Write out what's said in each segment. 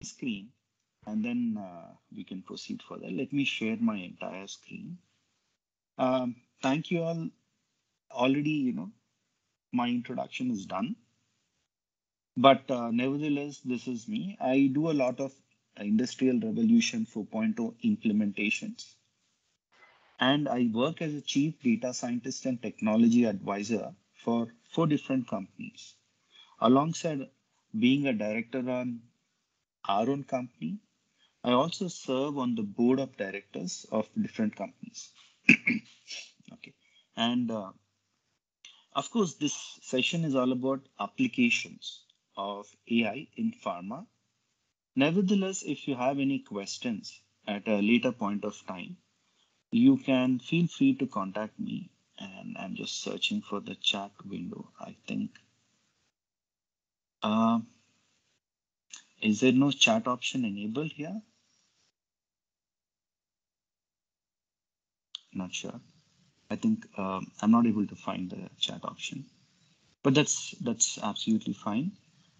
screen, and then we can proceed further. Let me share my entire screen. Thank you all. Already, my introduction is done, but nevertheless, this is me. I do a lot of Industrial Revolution 4.0 implementations, and I work as a chief data scientist and technology advisor for 4 different companies. Alongside being a director on our own company, I also serve on the board of directors of different companies. Okay. And of course, this session is all about applications of AI in pharma. Nevertheless, if you have any questions at a later point of time, you can feel free to contact me. And I'm just searching for the chat window. I think, uh, is there no chat option enabled here? Not sure. I think I'm not able to find the chat option, but that's absolutely fine.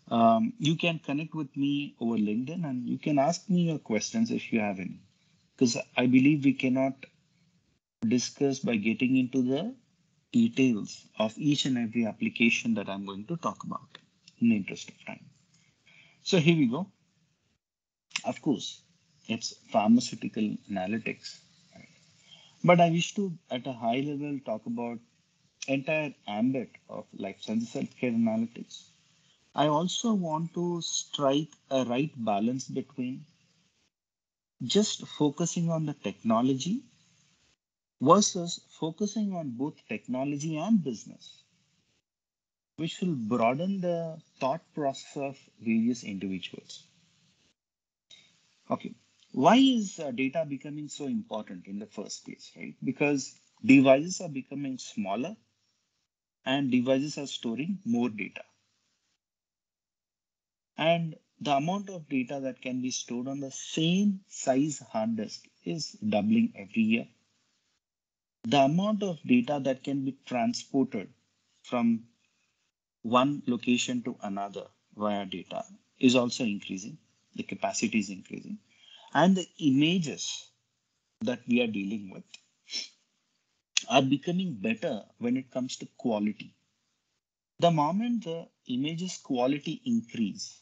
You can connect with me over LinkedIn and you can ask me your questions if you have any, because I believe we cannot discuss by getting into the details of each and every application that I'm going to talk about in the interest of time. So here we go. Of course, it's pharmaceutical analytics, but I wish to, at a high level, talk about entire ambit of life sciences healthcare analytics. I also want to strike a right balance between just focusing on the technology versus focusing on both technology and business, which will broaden the thought process of various individuals. Okay, why is data becoming so important in the first place, right? Because devices are becoming smaller and devices are storing more data. And the amount of data that can be stored on the same size hard disk is doubling every year. The amount of data that can be transported from one location to another via data is also increasing. The capacity is increasing. And the images that we are dealing with are becoming better when it comes to quality. The moment the images quality increase,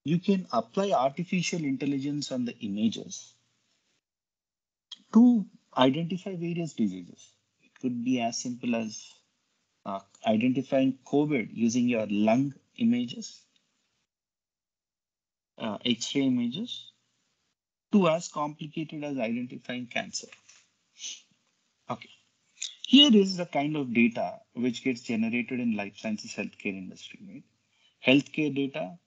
you can apply artificial intelligence on the images to identify various diseases. It could be as simple as identifying COVID using your lung images, X-ray images, to as complicated as identifying cancer. Okay, here is the kind of data which gets generated in life sciences healthcare industry, right? Healthcare data,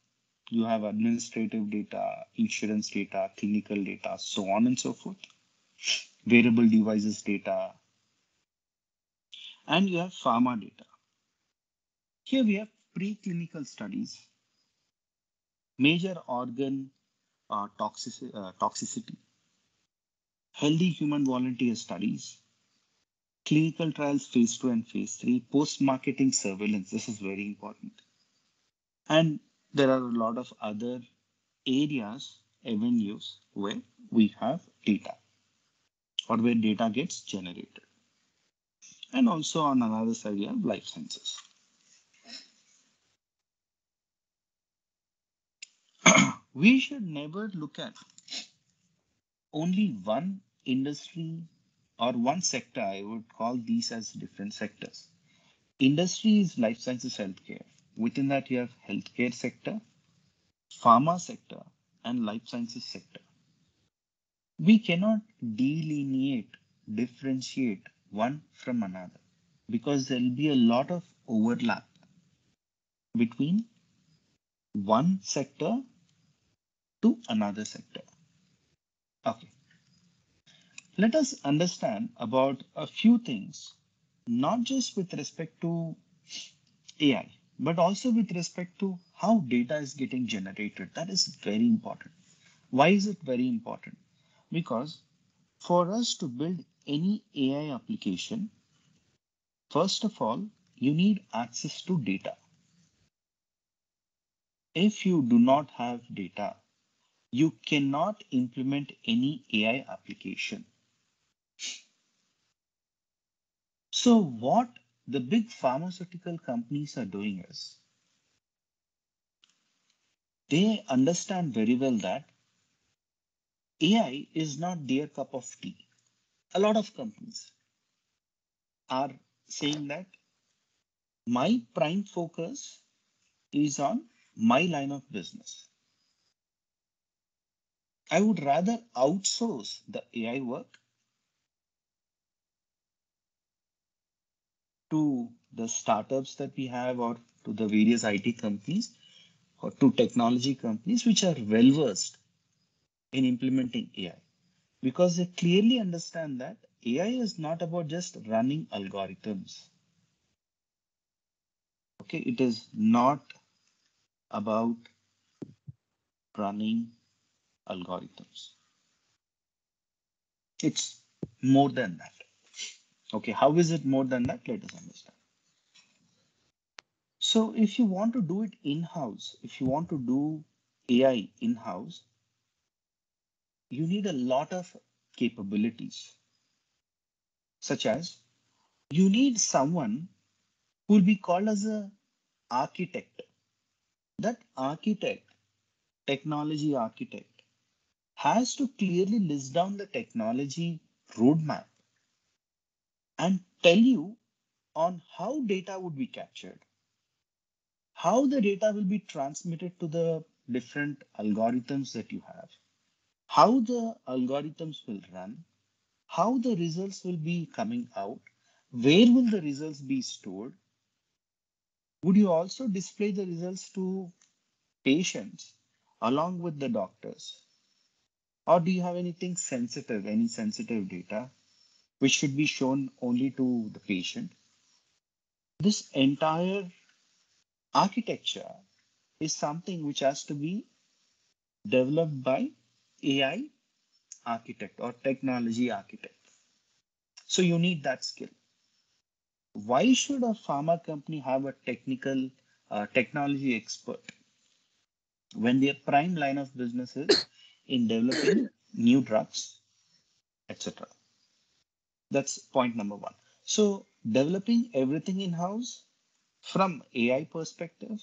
you have administrative data, insurance data, clinical data, so on and so forth, wearable devices data, and you have pharma data. Here we have preclinical studies, major organ toxicity, healthy human volunteer studies, clinical trials phase 2 and phase 3, post-marketing surveillance. This is very important. And there are a lot of other areas, avenues where we have data or where data gets generated. And also on another side, we have life sciences. We should never look at only one industry or one sector. I would call these as different sectors. Industry is life sciences healthcare. Within that, you have healthcare sector, pharma sector, and life sciences sector. We cannot delineate, differentiate one from another because there'll be a lot of overlap between one sector to another sector. Okay, let us understand about a few things, not just with respect to AI, but also with respect to how data is getting generated. That is very important. Why is it very important? Because for us to build any AI application, first of all, you need access to data. If you do not have data, you cannot implement any AI application. So what the big pharmaceutical companies are doing is they understand very well that AI is not their cup of tea. A lot of companies are saying that my prime focus is on my line of business. I would rather outsource the AI work to the startups that we have or to the various IT companies or to technology companies which are well versed in implementing AI because they clearly understand that AI is not about just running algorithms. Okay, it is not about running algorithms. It's more than that. Okay, how is it more than that? Let us understand. So if you want to do it in-house, if you want to do AI in-house, you need a lot of capabilities, such as you need someone who will be called as a architect. That architect, technology architect, has to clearly list down the technology roadmap and tell you on how data would be captured, how the data will be transmitted to the different algorithms that you have, how the algorithms will run, how the results will be coming out, where will the results be stored, would you also display the results to patients along with the doctors, or do you have anything sensitive, any sensitive data which should be shown only to the patient? This entire architecture is something which has to be developed by AI architect or technology architect. So you need that skill. Why should a pharma company have a technical technology expert when their prime line of business is in developing new drugs, etc.? That's point number one. So developing everything in-house from AI perspective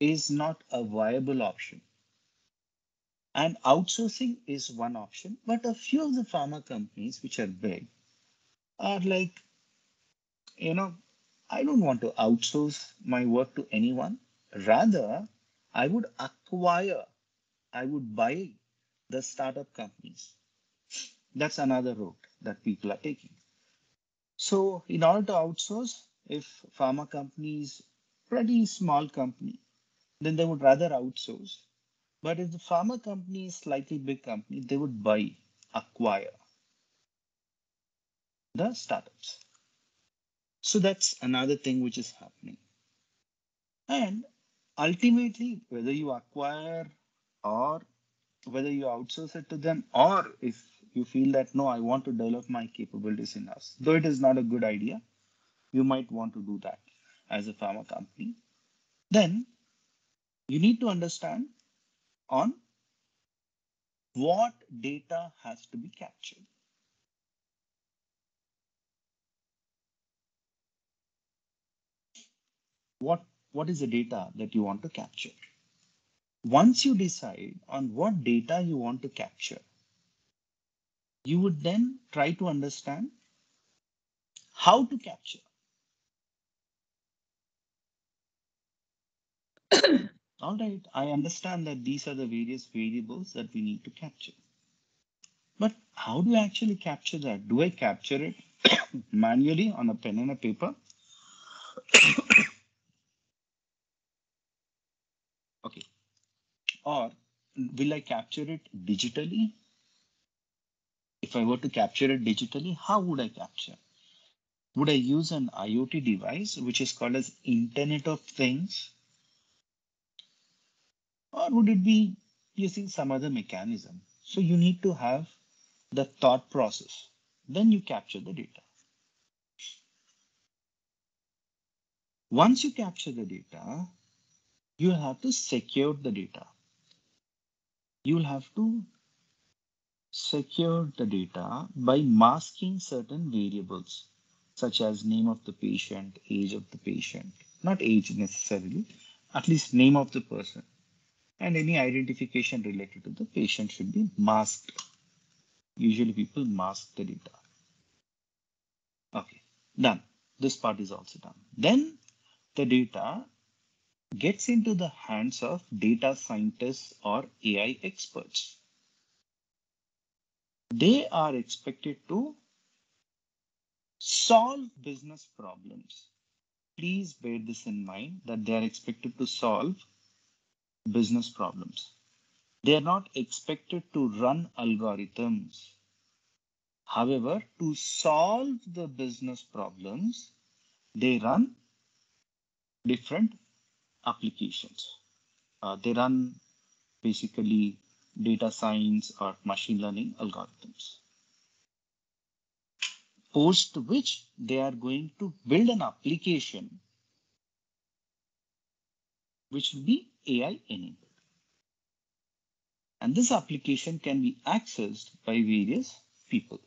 is not a viable option. And outsourcing is one option, but a few of the pharma companies which are big are like, you know, I don't want to outsource my work to anyone. Rather, I would acquire, I would buy the startup companies. That's another route that people are taking. So in order to outsource, if pharma company is pretty small company, then they would rather outsource. But if the pharma company is slightly big company, they would buy, acquire the startups. So that's another thing which is happening. And ultimately, whether you acquire or whether you outsource it to them, or if you feel that no, I want to develop my capabilities in house, though it is not a good idea, you might want to do that as a pharma company. Then you need to understand on what data has to be captured. What is the data that you want to capture? Once you decide on what data you want to capture, you would then try to understand how to capture. All right, I understand that these are the various variables that we need to capture. But how do I actually capture that? Do I capture it manually on a pen and a paper? Okay. Or will I capture it digitally? If I were to capture it digitally, how would I capture? Would I use an IoT device, which is called as Internet of Things? Or would it be using some other mechanism? So you need to have the thought process. Then you capture the data. Once you capture the data, you have to secure the data. You'll have to secure the data by masking certain variables, such as name of the patient, age of the patient, not age necessarily, at least name of the person, and any identification related to the patient should be masked. Usually people mask the data. Okay, done. This part is also done. Then the data gets into the hands of data scientists or AI experts. They are expected to solve business problems. Please bear this in mind that they are expected to solve business problems. They are not expected to run algorithms. However, to solve the business problems, they run different applications. They run basically data science or machine learning algorithms, post which they are going to build an application which will be AI enabled. And this application can be accessed by various people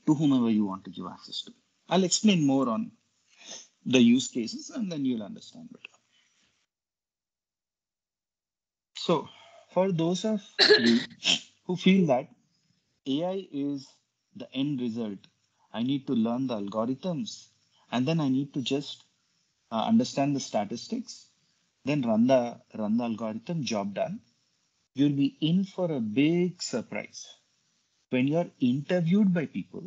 to whomever you want to give access to. I'll explain more on the use cases and then you'll understand better. So, for those of you who feel that AI is the end result, I need to learn the algorithms and then I need to just understand the statistics, then run the algorithm, job done. You'll be in for a big surprise when you're interviewed by people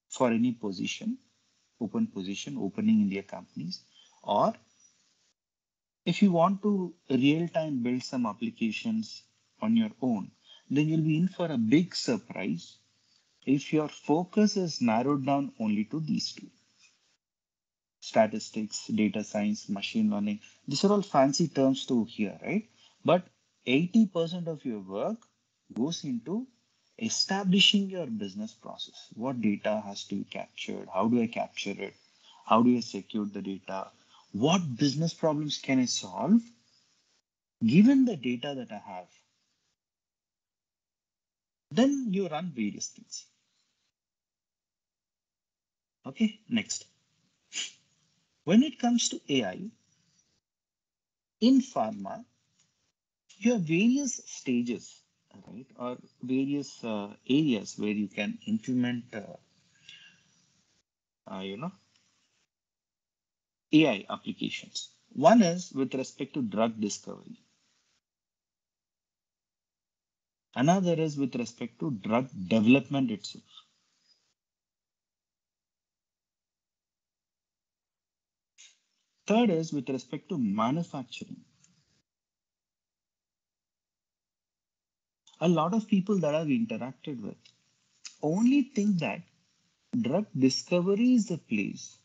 for any position, opening in their companies, or if you want to real time build some applications on your own, then you'll be in for a big surprise if your focus is narrowed down only to these two: statistics, data science, machine learning. These are all fancy terms to hear, right? But 80% of your work goes into establishing your business process. What data has to be captured? How do I capture it? How do I secure the data? What business problems can I solve given the data that I have? Then you run various things. Okay, next. When it comes to AI in pharma, you have various stages, right, or various areas where you can implement, you know, AI applications. One is with respect to drug discovery. Another is with respect to drug development itself. Third is with respect to manufacturing. A lot of people that I've interacted with only think that drug discovery is the place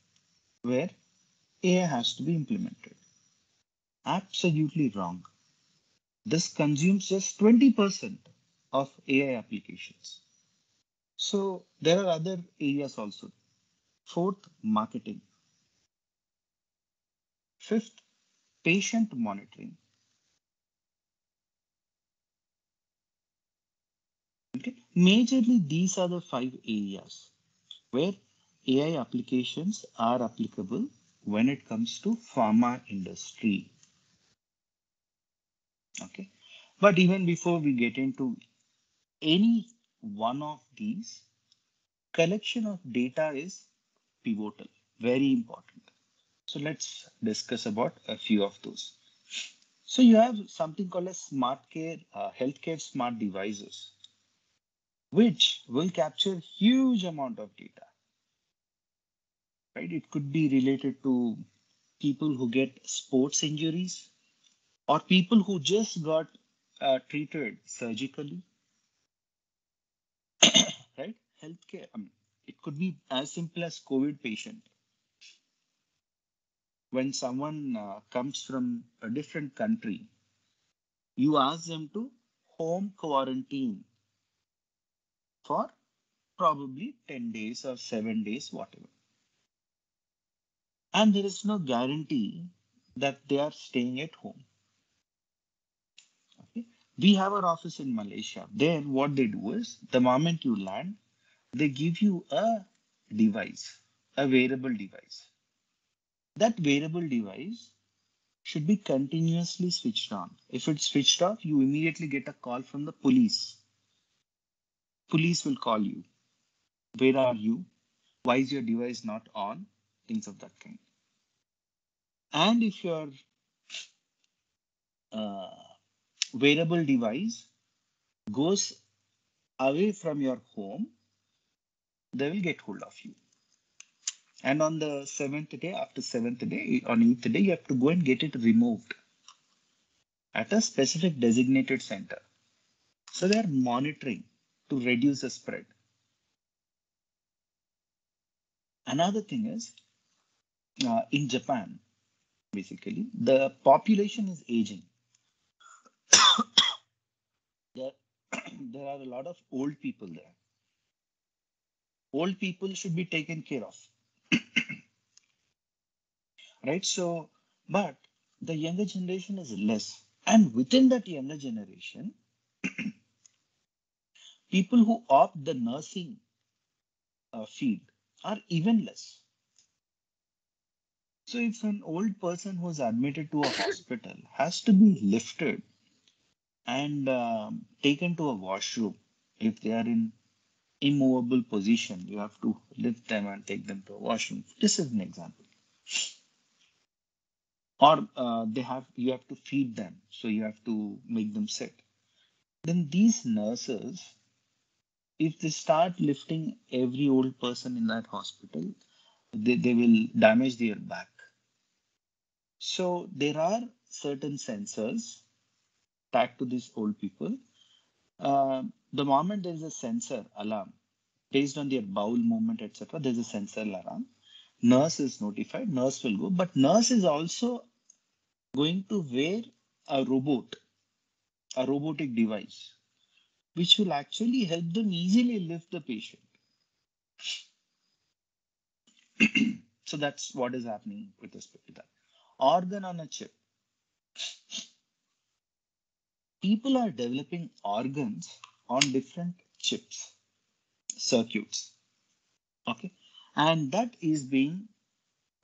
where AI has to be implemented. Absolutely wrong. This consumes just 20% of AI applications. So there are other areas also. Fourth, marketing. Fifth, patient monitoring. Okay. Majorly, these are the five areas where AI applications are applicable when it comes to pharma industry. Okay. But even before we get into any one of these, collection of data is pivotal, very important. So let's discuss about a few of those. So you have something called as healthcare smart devices, which will capture huge amount of data, right? It could be related to people who get sports injuries or people who just got treated surgically, right? Healthcare, it could be as simple as COVID patient. When someone comes from a different country, you ask them to home quarantine for probably 10 days or 7 days, whatever. And there is no guarantee that they are staying at home. We have our office in Malaysia. There, what they do is the moment you land, they give you a device, a wearable device. That wearable device should be continuously switched on. If it's switched off, you immediately get a call from the police. Police will call you. Where are you? Why is your device not on? Things of that kind. And if your uh, wearable device goes away from your home, they will get hold of you. And on the seventh day, after seventh day, on eighth day, you have to go and get it removed at a specific designated center. So they are monitoring to reduce the spread. Another thing is, in Japan, basically, the population is aging. There, there are a lot of old people there. Old people should be taken care of, right? So, but the younger generation is less. And within that younger generation, people who opt the nursing field are even less. So if an old person who's admitted to a hospital has to be lifted and taken to a washroom, if they are in immovable position, you have to lift them and take them to a washroom. This is an example. Or you have to feed them, so you have to make them sit. Then these nurses, if they start lifting every old person in that hospital, they will damage their back. So there are certain sensors tagged to these old people. The moment there is a sensor alarm based on their bowel movement, etc., there's a sensor alarm. Nurse is notified, nurse will go, but nurse is also going to wear a robot, a robotic device, which will actually help them easily lift the patient. So that's what is happening with respect to that. Organ on a chip. People are developing organs on different chips, circuits. Okay. And that is being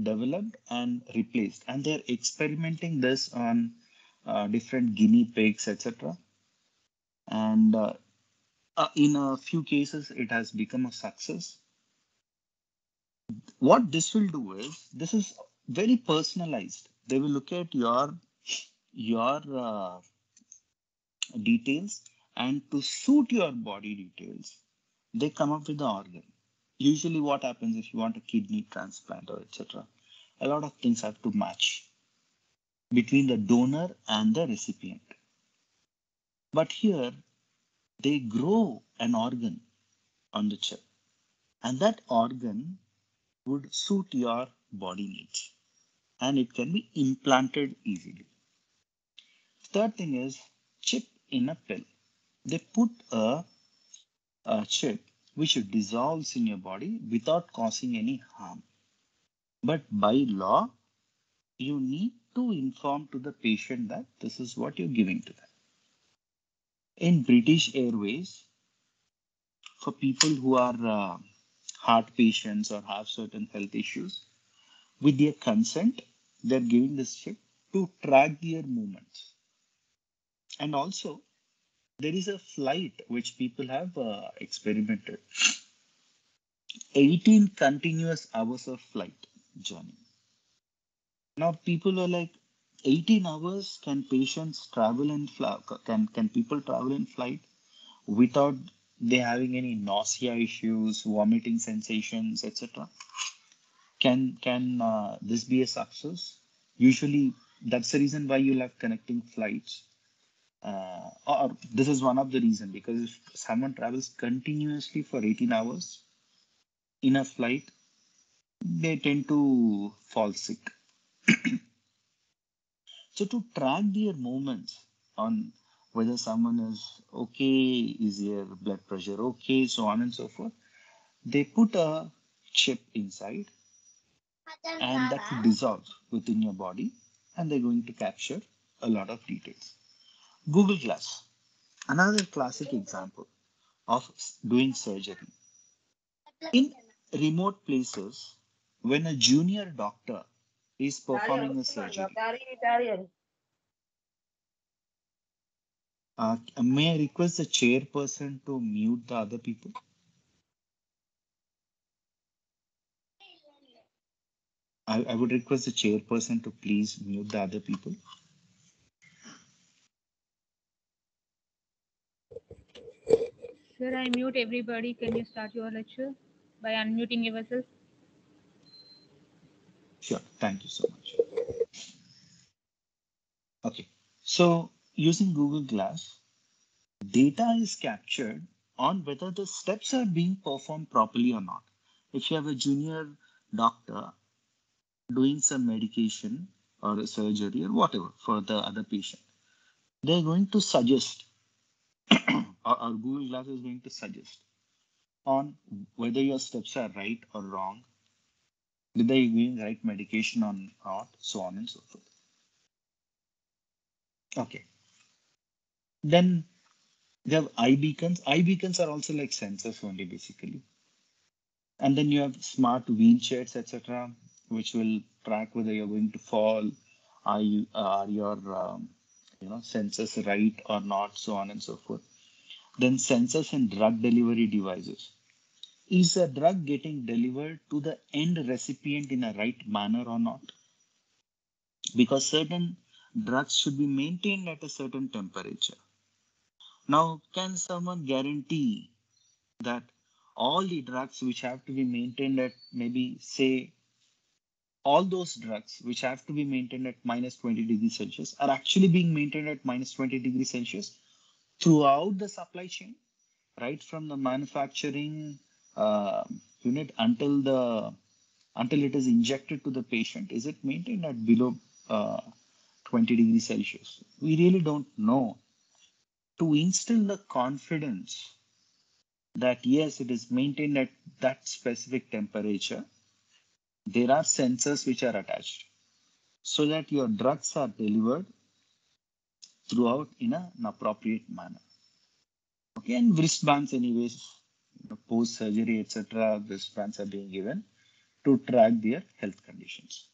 developed and replaced. And they're experimenting this on different guinea pigs, etc. And in a few cases, it has become a success. What this will do is, this is very personalized. They will look at your details, and to suit your body details, they come up with the organ. Usually what happens if you want a kidney transplant or etc., a lot of things have to match between the donor and the recipient. But here they grow an organ on the chip, and that organ would suit your body needs, and it can be implanted easily. Third thing is chip in a pill. They put a chip which dissolves in your body without causing any harm. But by law, you need to inform to the patient that this is what you're giving to them. In British Airways, for people who are heart patients or have certain health issues, with their consent, they're giving this chip to track their movements. And also, there is a flight which people have experimented. 18 continuous hours of flight journey. Now people are like, 18 hours, can patients travel in flight? Can people travel in flight without they having any nausea issues, vomiting sensations, etc.? Can this be a success? Usually, that's the reason why you'll have connecting flights. Or this is one of the reason, because if someone travels continuously for 18 hours in a flight, they tend to fall sick. So to track their movements on whether someone is okay, is their blood pressure okay, so on and so forth, they put a chip inside, and that will dissolve within your body, and they're going to capture a lot of details. Google Glass. Another classic example of doing surgery. In remote places, when a junior doctor is performing a surgery, may I request the chairperson to mute the other people? I would request the chairperson to please mute the other people. Sir, I mute everybody. Can you start your lecture by unmuting yourself? Sure, thank you so much. Okay, so using Google Glass, data is captured on whether the steps are being performed properly or not. If you have a junior doctor doing some medication or a surgery or whatever for the other patient, they're going to suggest, or Google Glass is going to suggest on whether your steps are right or wrong, whether you're giving right medication or not, so on and so forth. Okay. Then they have eye beacons. Eye beacons are also like sensors only, basically. And then you have smart wheelchairs, etc., which will track whether you're going to fall, are your sensors right or not, so on and so forth. Then sensors and drug delivery devices. Is a drug getting delivered to the end recipient in a right manner or not? Because certain drugs should be maintained at a certain temperature. Now, can someone guarantee that all the drugs which have to be maintained at maybe say all those drugs which have to be maintained at minus 20 degrees Celsius are actually being maintained at minus 20 degrees Celsius throughout the supply chain, right from the manufacturing uh, unit until it is injected to the patient? Is it maintained at below 20 degrees Celsius? We really don't know. To instill the confidence that yes, it is maintained at that specific temperature, there are sensors which are attached so that your drugs are delivered throughout in an appropriate manner. Okay, and wristbands, anyways, post surgery, etc., wristbands are being given to track their health conditions.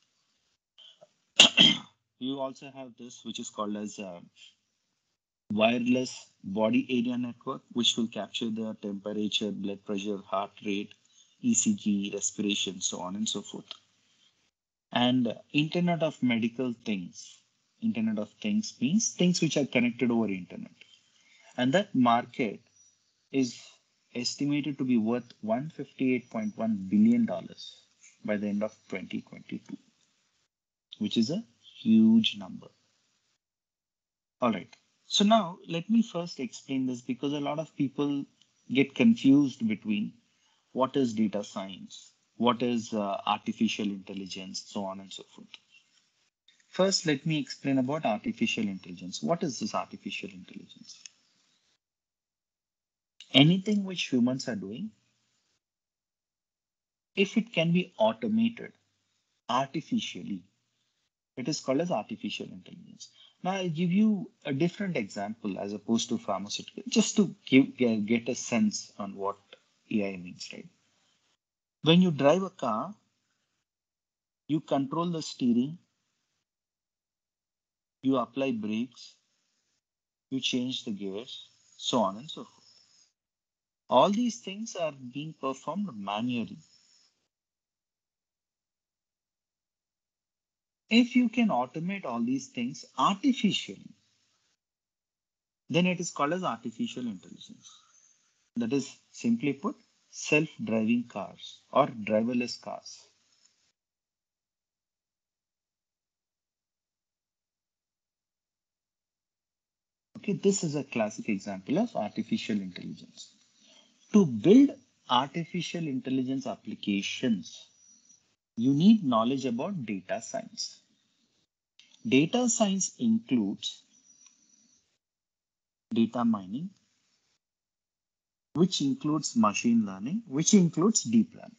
You also have this, which is called as wireless body area network, which will capture the temperature, blood pressure, heart rate, ECG, respiration, so on and so forth. And Internet of Medical Things. Internet of Things means things which are connected over internet. And that market is estimated to be worth $158.1 billion by the end of 2022, which is a huge number. All right. So now let me first explain this because a lot of people get confused between what is data science, what is artificial intelligence, so on and so forth. First, let me explain about artificial intelligence. What is this artificial intelligence? Anything which humans are doing, if it can be automated artificially, it is called as artificial intelligence. Now, I'll give you a different example as opposed to pharmaceutical, just to get a sense on what AI means, right? When you drive a car, you control the steering, you apply brakes, you change the gears, so on and so forth. All these things are being performed manually. If you can automate all these things artificially, then it is called as artificial intelligence. That is, simply put, self-driving cars or driverless cars. Okay, this is a classic example of artificial intelligence. To build artificial intelligence applications, you need knowledge about data science. Data science includes data mining, which includes machine learning, which includes deep learning.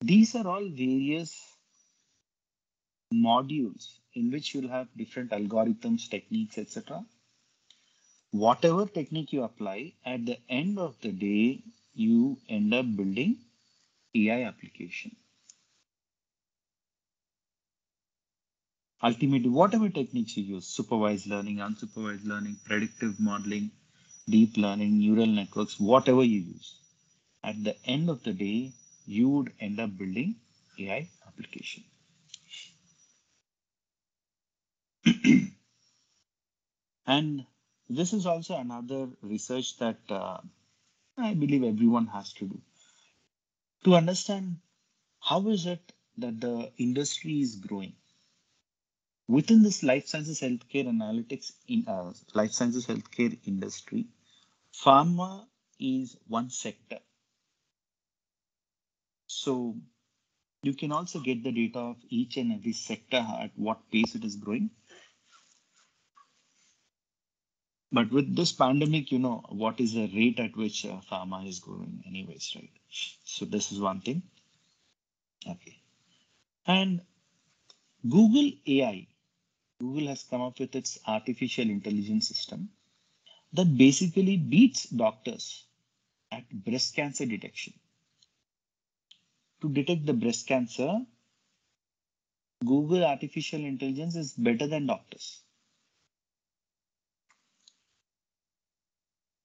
These are all various modules in which you'll have different algorithms, techniques, etc., Whatever technique you apply, at the end of the day, you end up building AI application. Ultimately, whatever techniques you use, supervised learning, unsupervised learning, predictive modeling, deep learning, neural networks, whatever you use, at the end of the day, you would end up building AI application. And this is also another research that I believe everyone has to do to understand how is it that the industry is growing. Within this life sciences healthcare analytics in life sciences healthcare industry, pharma is one sector. So you can also get the data of each and every sector at what pace it is growing. But with this pandemic, you know, what is the rate at which pharma is growing anyways, right? So this is one thing. Okay. And Google AI, Google has come up with its artificial intelligence system that basically beats doctors at breast cancer detection. To detect the breast cancer, Google artificial intelligence is better than doctors.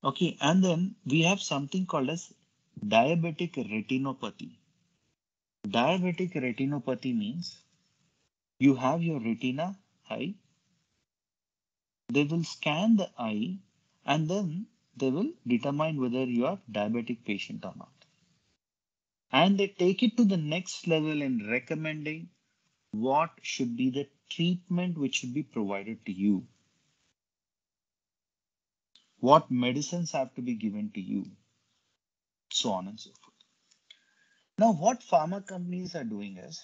Okay, and then we have something called as diabetic retinopathy. Diabetic retinopathy means you have your retina eye, they will scan the eye and then they will determine whether you are diabetic patient or not. And they take it to the next level in recommending what should be the treatment which should be provided to you, what medicines have to be given to you, so on and so forth. Now, what pharma companies are doing is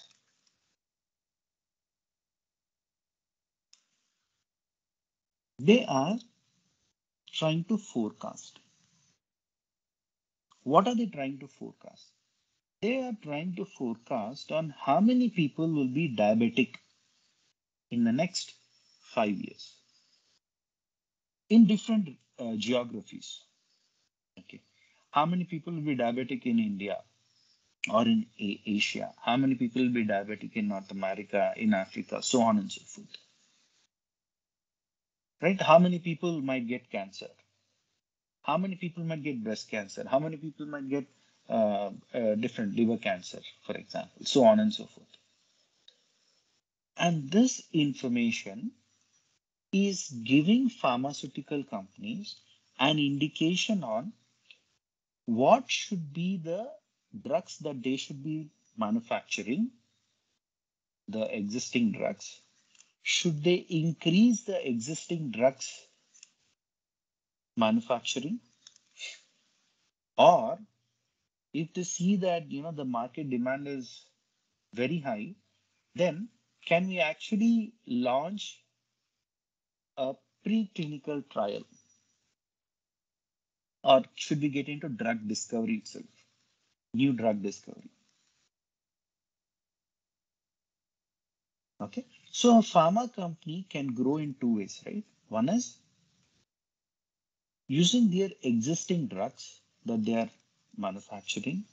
they are trying to forecast. What are they trying to forecast? They are trying to forecast on how many people will be diabetic in the next 5 years in different geographies. Okay, how many people will be diabetic in India or in Asia? How many people will be diabetic in North America, in Africa, so on and so forth? Right? How many people might get cancer? How many people might get breast cancer? How many people might get different liver cancer, for example, so on and so forth. And this information is giving pharmaceutical companies an indication on what should be the drugs that they should be manufacturing, the existing drugs. Should they increase the existing drugs manufacturing, or if they see that the market demand is very high, then can we actually launch a preclinical trial, or should we get into drug discovery itself, new drug discovery? Okay, so a pharma company can grow in two ways, right? One is using their existing drugs that they are manufacturing.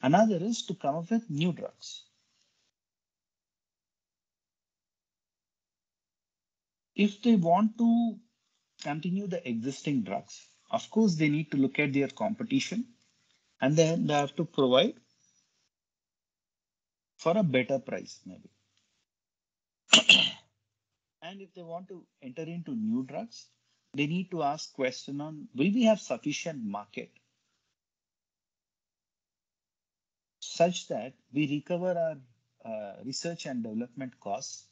Another is to come up with new drugs. If they want to continue the existing drugs, of course, they need to look at their competition and then they have to provide for a better price, maybe. And if they want to enter into new drugs, they need to ask question on will we have sufficient market such that we recover our research and development costs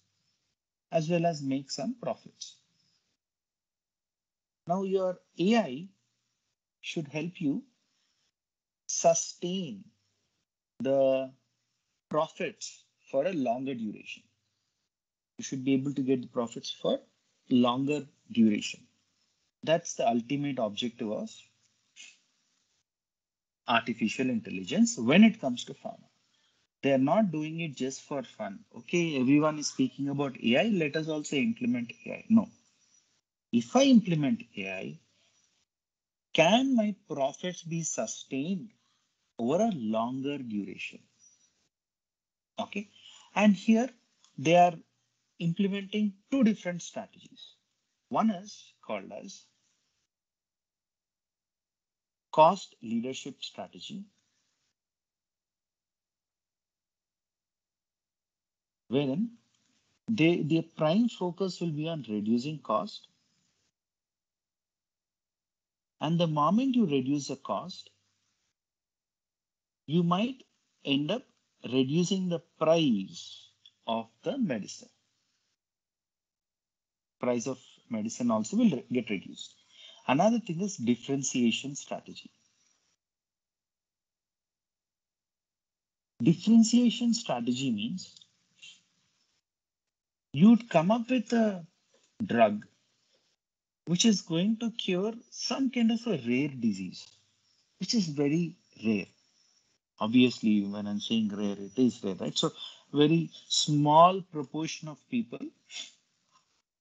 as well as make some profits. Now your AI should help you sustain the profits for a longer duration. You should be able to get the profits for longer duration. That's the ultimate objective of artificial intelligence when it comes to pharma. They are not doing it just for fun. Okay, everyone is speaking about AI, let us also implement AI. No. If I implement AI, can my profits be sustained over a longer duration? Okay. And here they are implementing two different strategies. One is called as cost leadership strategy, wherein their prime focus will be on reducing cost. And the moment you reduce the cost, you might end up reducing the price of the medicine. Price of medicine also will get reduced. Another thing is differentiation strategy. Differentiation strategy means you'd come up with a drug which is going to cure some kind of a rare disease, which is very rare. Obviously, when I'm saying rare, it is rare, right? So, very small proportion of people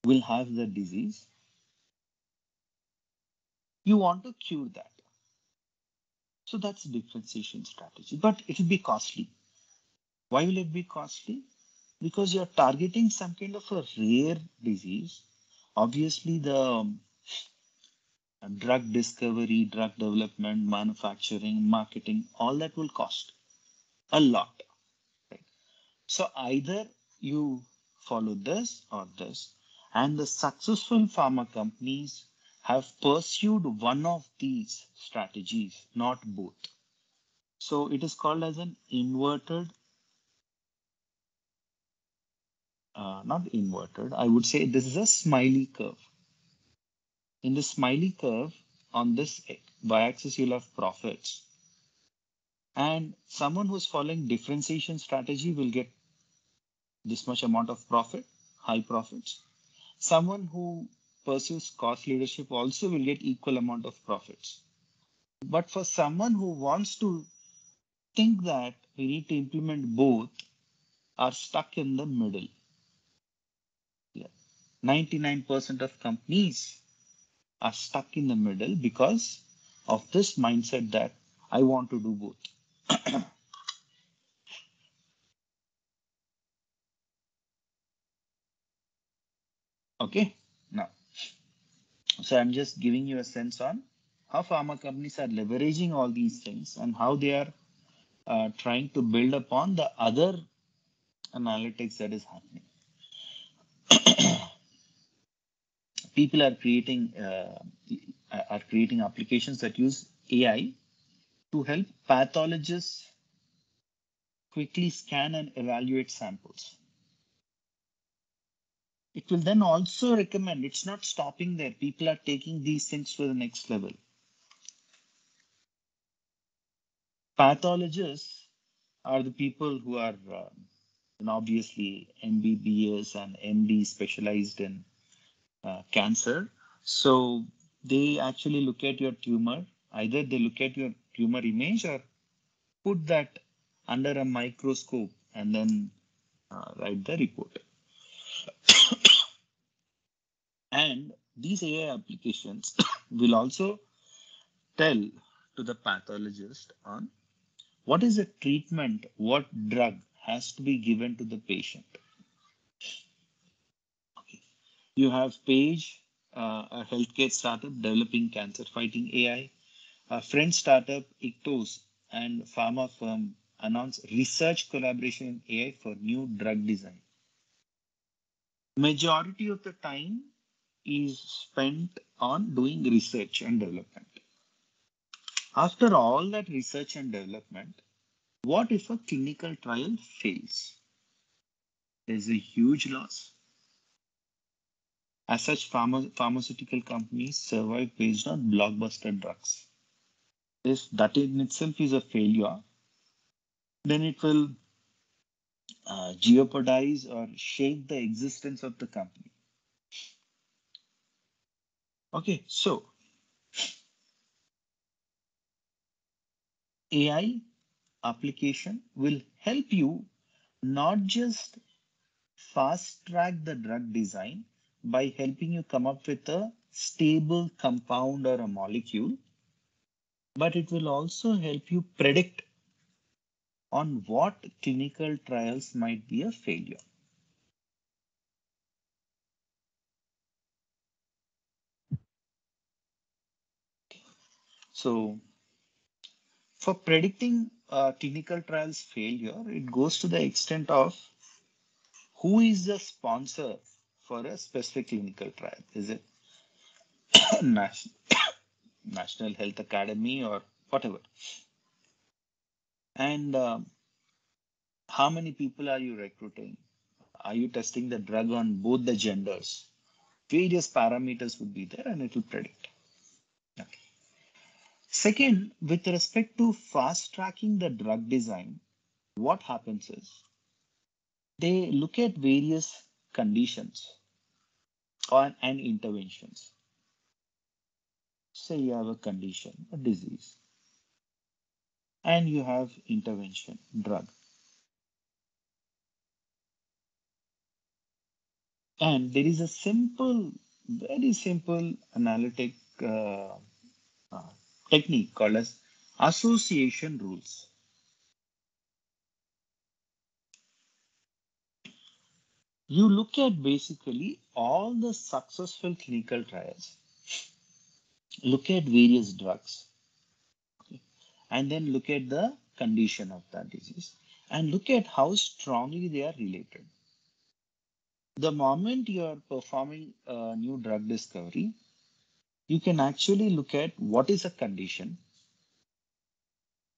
will have the disease. You want to cure that. So that's differentiation strategy, but it will be costly. Why will it be costly? Because you're targeting some kind of a rare disease. Obviously, the drug discovery, drug development, manufacturing, marketing, all that will cost a lot. Right? So either you follow this or this, and the successful pharma companies have pursued one of these strategies, not both. So it is called as an inverted, not inverted, I would say this is a smiley curve. In the smiley curve, on this y-axis, you'll have profits. And someone who's following differentiation strategy will get this much amount of profit, high profits. Someone who pursues cost leadership also will get equal amount of profits. But for someone who wants to think that we need to implement both, are stuck in the middle. Yeah. 99% of companies are stuck in the middle because of this mindset that I want to do both. Okay. Now, so I'm just giving you a sense on how pharma companies are leveraging all these things and how they are trying to build upon the other analytics that is happening. People are creating applications that use AI to help pathologists quickly scan and evaluate samples. It will then also recommend, it's not stopping there. People are taking these things to the next level. Pathologists are the people who are obviously MBBS and MD specialized in cancer. So they actually look at your tumor. Either they look at your tumor image or put that under a microscope and then write the report. And these AI applications will also tell to the pathologist on what is the treatment, what drug has to be given to the patient. Okay. You have Page, a healthcare startup developing cancer fighting AI. A French startup, Ictos, and pharma firm announced research collaboration in AI for new drug design. Majority of the time is spent on doing research and development. After all that research and development, what if a clinical trial fails? There's a huge loss. As such, pharmaceutical companies survive based on blockbuster drugs. If that in itself is a failure, then it will jeopardize or shake the existence of the company. Okay, so AI application will help you not just fast track the drug design, by helping you come up with a stable compound or a molecule, but it will also help you predict on what clinical trials might be a failure. So for predicting clinical trials failure, it goes to the extent of who is the sponsor for a specific clinical trial. Is it National Health Academy or whatever? And how many people are you recruiting? Are you testing the drug on both the genders? Various parameters would be there and it will predict. Okay. Second, with respect to fast tracking the drug design, what happens is they look at various conditions and interventions. Say you have a condition, a disease, and you have intervention, drug. And there is a very simple analytic uh, technique called as association rules. You look at basically all the successful clinical trials, look at various drugs, okay, and then look at the condition of that disease and look at how strongly they are related. The moment you are performing a new drug discovery, you can actually look at what is a condition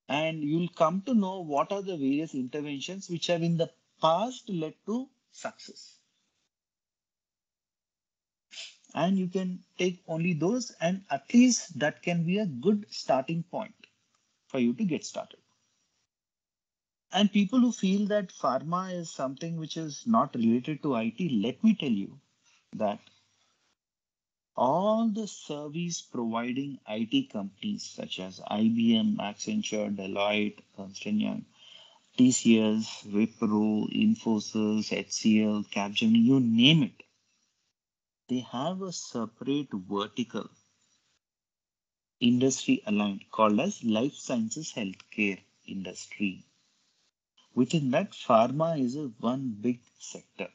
and you'll come to know what are the various interventions which have in the past led to success. And you can take only those, and at least that can be a good starting point for you to get started. And people who feel that pharma is something which is not related to IT, let me tell you that all the service providing IT companies such as IBM, Accenture, Deloitte, Ernst& Young, TCS, Wipro, Infosys, HCL, Capgemini, you name it, they have a separate vertical industry aligned called as life sciences healthcare industry. Within that, pharma is a one big sector.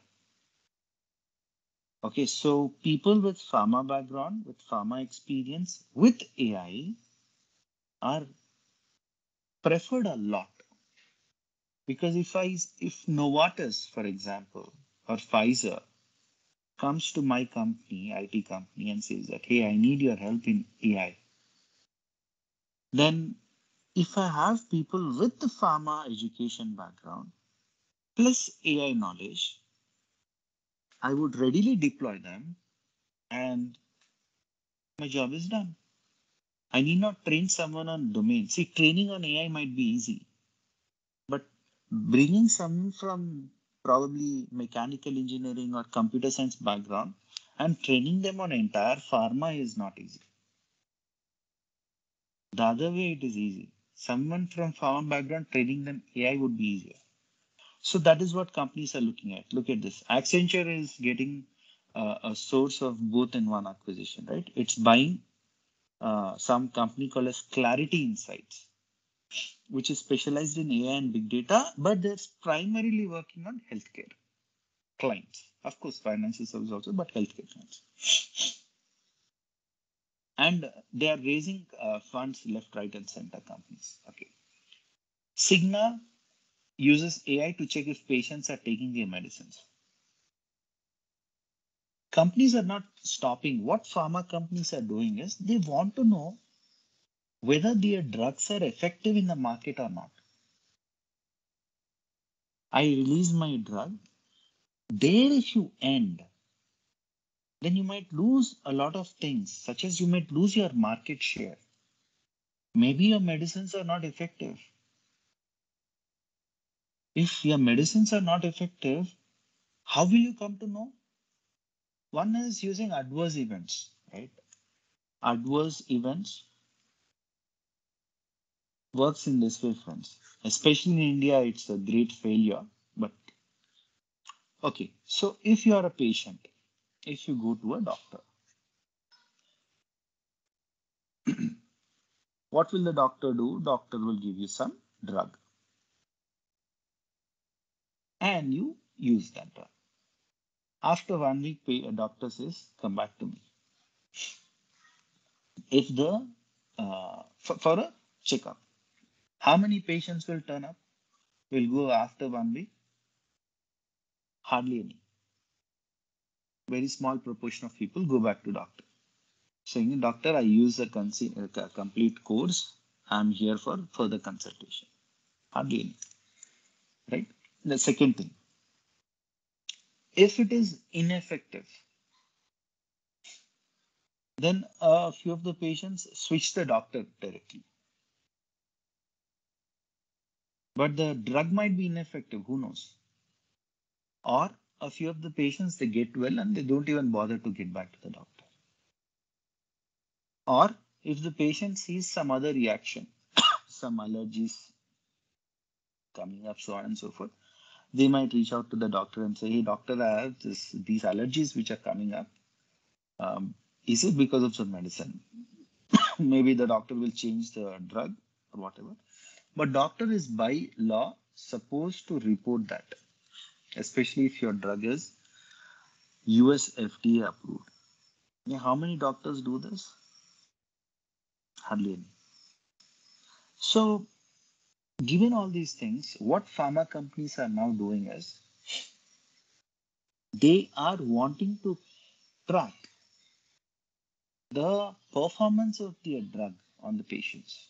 Okay, so people with pharma background, with pharma experience, with AI are preferred a lot. Because if Novartis, for example, or Pfizer comes to my company, IT company, and says that, hey, I need your help in AI, then if I have people with the pharma education background plus AI knowledge, I would readily deploy them and my job is done. I need not train someone on domain. See, training on AI might be easy, but bringing someone from probably mechanical engineering or computer science background and training them on entire pharma is not easy. The other way it is easy. Someone from pharma background training them AI would be easier. So that is what companies are looking at. Look at this. Accenture is getting a source of both in one acquisition, right? It's buying some company called as Clarity Insights, which is specialized in AI and big data, but they're primarily working on healthcare clients. Of course, financial services also, but healthcare clients. And they are raising funds left, right, and center companies. Okay. Cigna uses AI to check if patients are taking their medicines. Companies are not stopping. What pharma companies are doing is they want to know whether their drugs are effective in the market or not. I release my drug. There, if you end, then you might lose a lot of things, such as you might lose your market share. Maybe your medicines are not effective. If your medicines are not effective, how will you come to know? One is using adverse events, right? Adverse events works in this way, friends. Especially in India, it's a great failure. But okay, so if you are a patient if you go to a doctor. What will the doctor do? Doctor will give you some drug and you use that drug. After 1 week, a doctor says, come back to me. If for a checkup, how many patients will turn up? Will go after 1 week? Hardly any. Very small proportion of people go back to doctor saying, doctor, I use a complete course. I'm here for further consultation. Hardly any. Right? The second thing, if it is ineffective, then a few of the patients switch the doctor directly. But the drug might be ineffective, who knows? Or a few of the patients, they get well and they don't even bother to get back to the doctor. Or if the patient sees some other reaction, some allergies coming up, so on and so forth, they might reach out to the doctor and say, hey, doctor, I have these allergies which are coming up. Is it because of some medicine? Maybe the doctor will change the drug or whatever. But doctor is by law supposed to report that, especially if your drug is US FDA approved. Yeah, how many doctors do this? Hardly any. So, given all these things, what pharma companies are now doing is they are wanting to track the performance of their drug on the patients.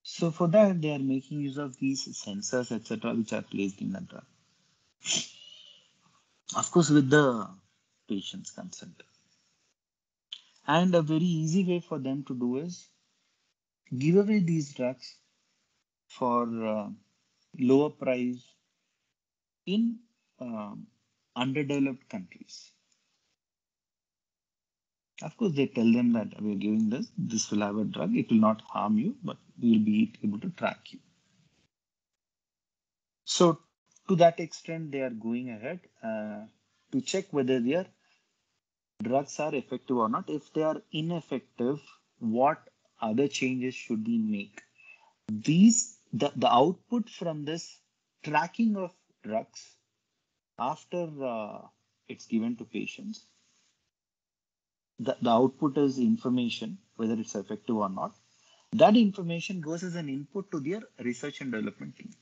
So for that, they are making use of these sensors, etc., which are placed in the drug. Of course, with the patient's consent. And a very easy way for them to do is give away these drugs for lower price in underdeveloped countries. Of course, they tell them that we are giving this will have a drug, it will not harm you, but we will be able to track you. So, to that extent, they are going ahead to check whether their drugs are effective or not. If they are ineffective, what other changes should we make? The output from this tracking of drugs after it's given to patients, the output is information, whether it's effective or not. That information goes as an input to their research and development team.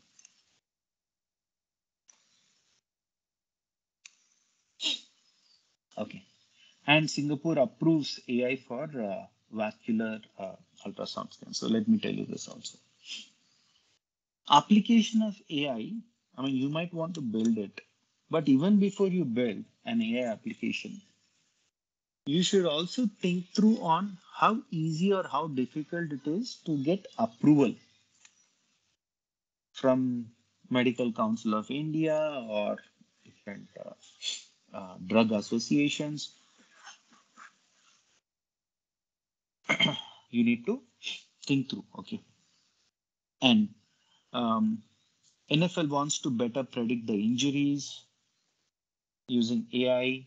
Okay. And Singapore approves AI for vascular ultrasound scans. So let me tell you this also. Application of AI, I mean, you might want to build it, but even before you build an AI application, you should also think through on how easy or how difficult it is to get approval from Medical Council of India or different drug associations. You need to think through, okay? And NFL wants to better predict the injuries using AI.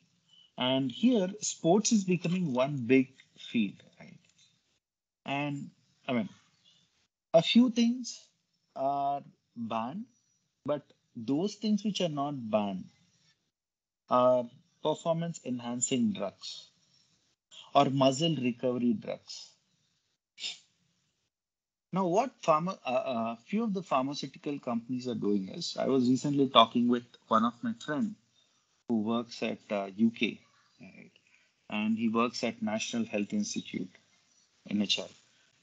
And here, sports is becoming one big field, right? And I mean, a few things are banned, but those things which are not banned are performance enhancing drugs or muscle recovery drugs. Now, what few of the pharmaceutical companies are doing is, I was recently talking with one of my friends who works at UK, right? And he works at National Health Institute, NHI,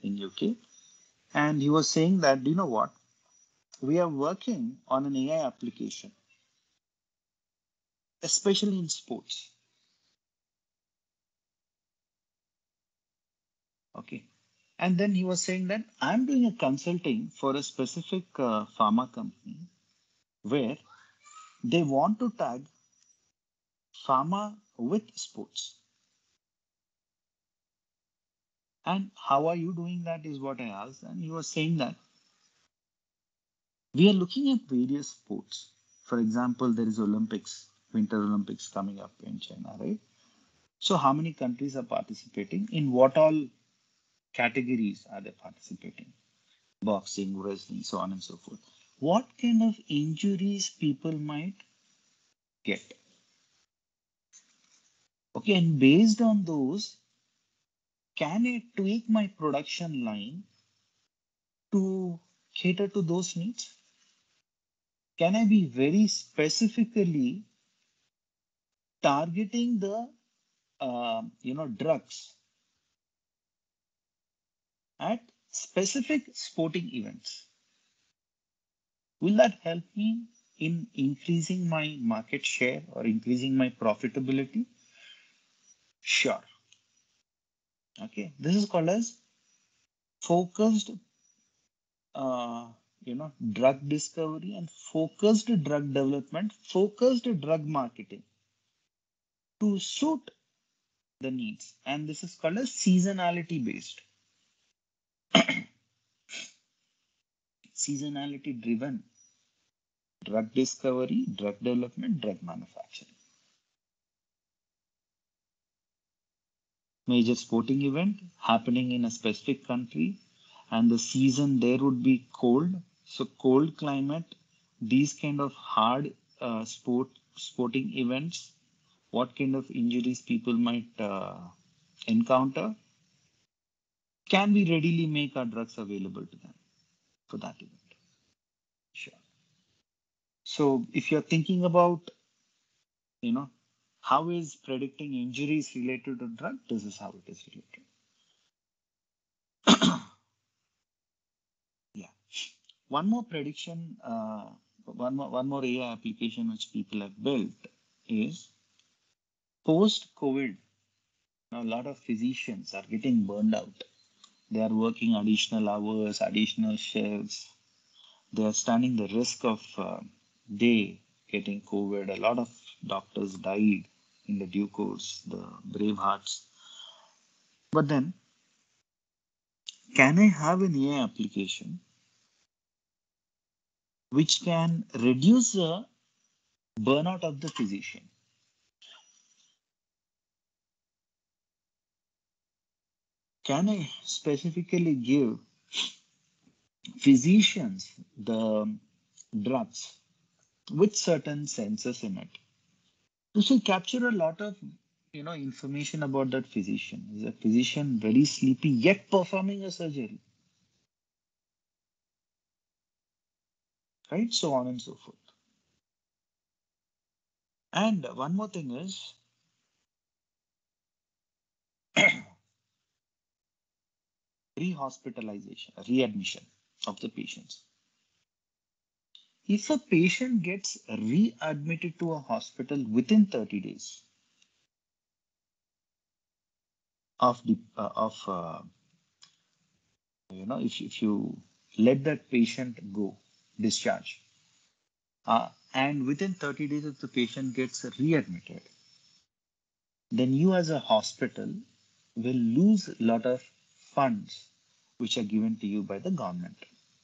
in UK. And he was saying that, you know what? We are working on an AI application, especially in sports. Okay. And then he was saying that I'm doing a consulting for a specific pharma company where they want to tag pharma with sports. And how are you doing that is what I asked. And he was saying that we are looking at various sports. For example, there is Olympics Winter Olympics coming up in China, right? So how many countries are participating? In what all categories are they participating? Boxing, wrestling, so on and so forth. What kind of injuries people might get? Okay, and based on those, can I tweak my production line to cater to those needs? Can I be very specifically targeting the drugs at specific sporting events? Will that help me in increasing my market share or increasing my profitability? Sure. Okay, this is called as focused, drug discovery and focused drug development, focused drug marketing to suit the needs. And this is called as seasonality based, seasonality driven drug discovery, drug development, drug manufacturing. Major sporting event happening in a specific country, and the season there would be cold. So cold climate, these kind of hard sporting events, what kind of injuries people might encounter, can we readily make our drugs available to them for that event? Sure. So if you're thinking about, you know, how is predicting injuries related to drug, this is how it is related. Yeah. One more prediction, one more AI application which people have built is post-COVID. Now, a lot of physicians are getting burned out. They are working additional hours, additional shifts. They are standing the risk of they getting COVID. A lot of doctors died in the due course, the brave hearts. But then, can I have an AI application which can reduce the burnout of the physician? Can I specifically give physicians the drugs with certain sensors in it? This will capture a lot of information about that physician. Is a physician very sleepy yet performing a surgery? Right? So on and so forth. And one more thing is rehospitalization, readmission of the patients. If a patient gets readmitted to a hospital within 30 days of the if you let that patient go, discharge, and within 30 days if the patient gets readmitted, then you as a hospital will lose a lot of funds which are given to you by the government.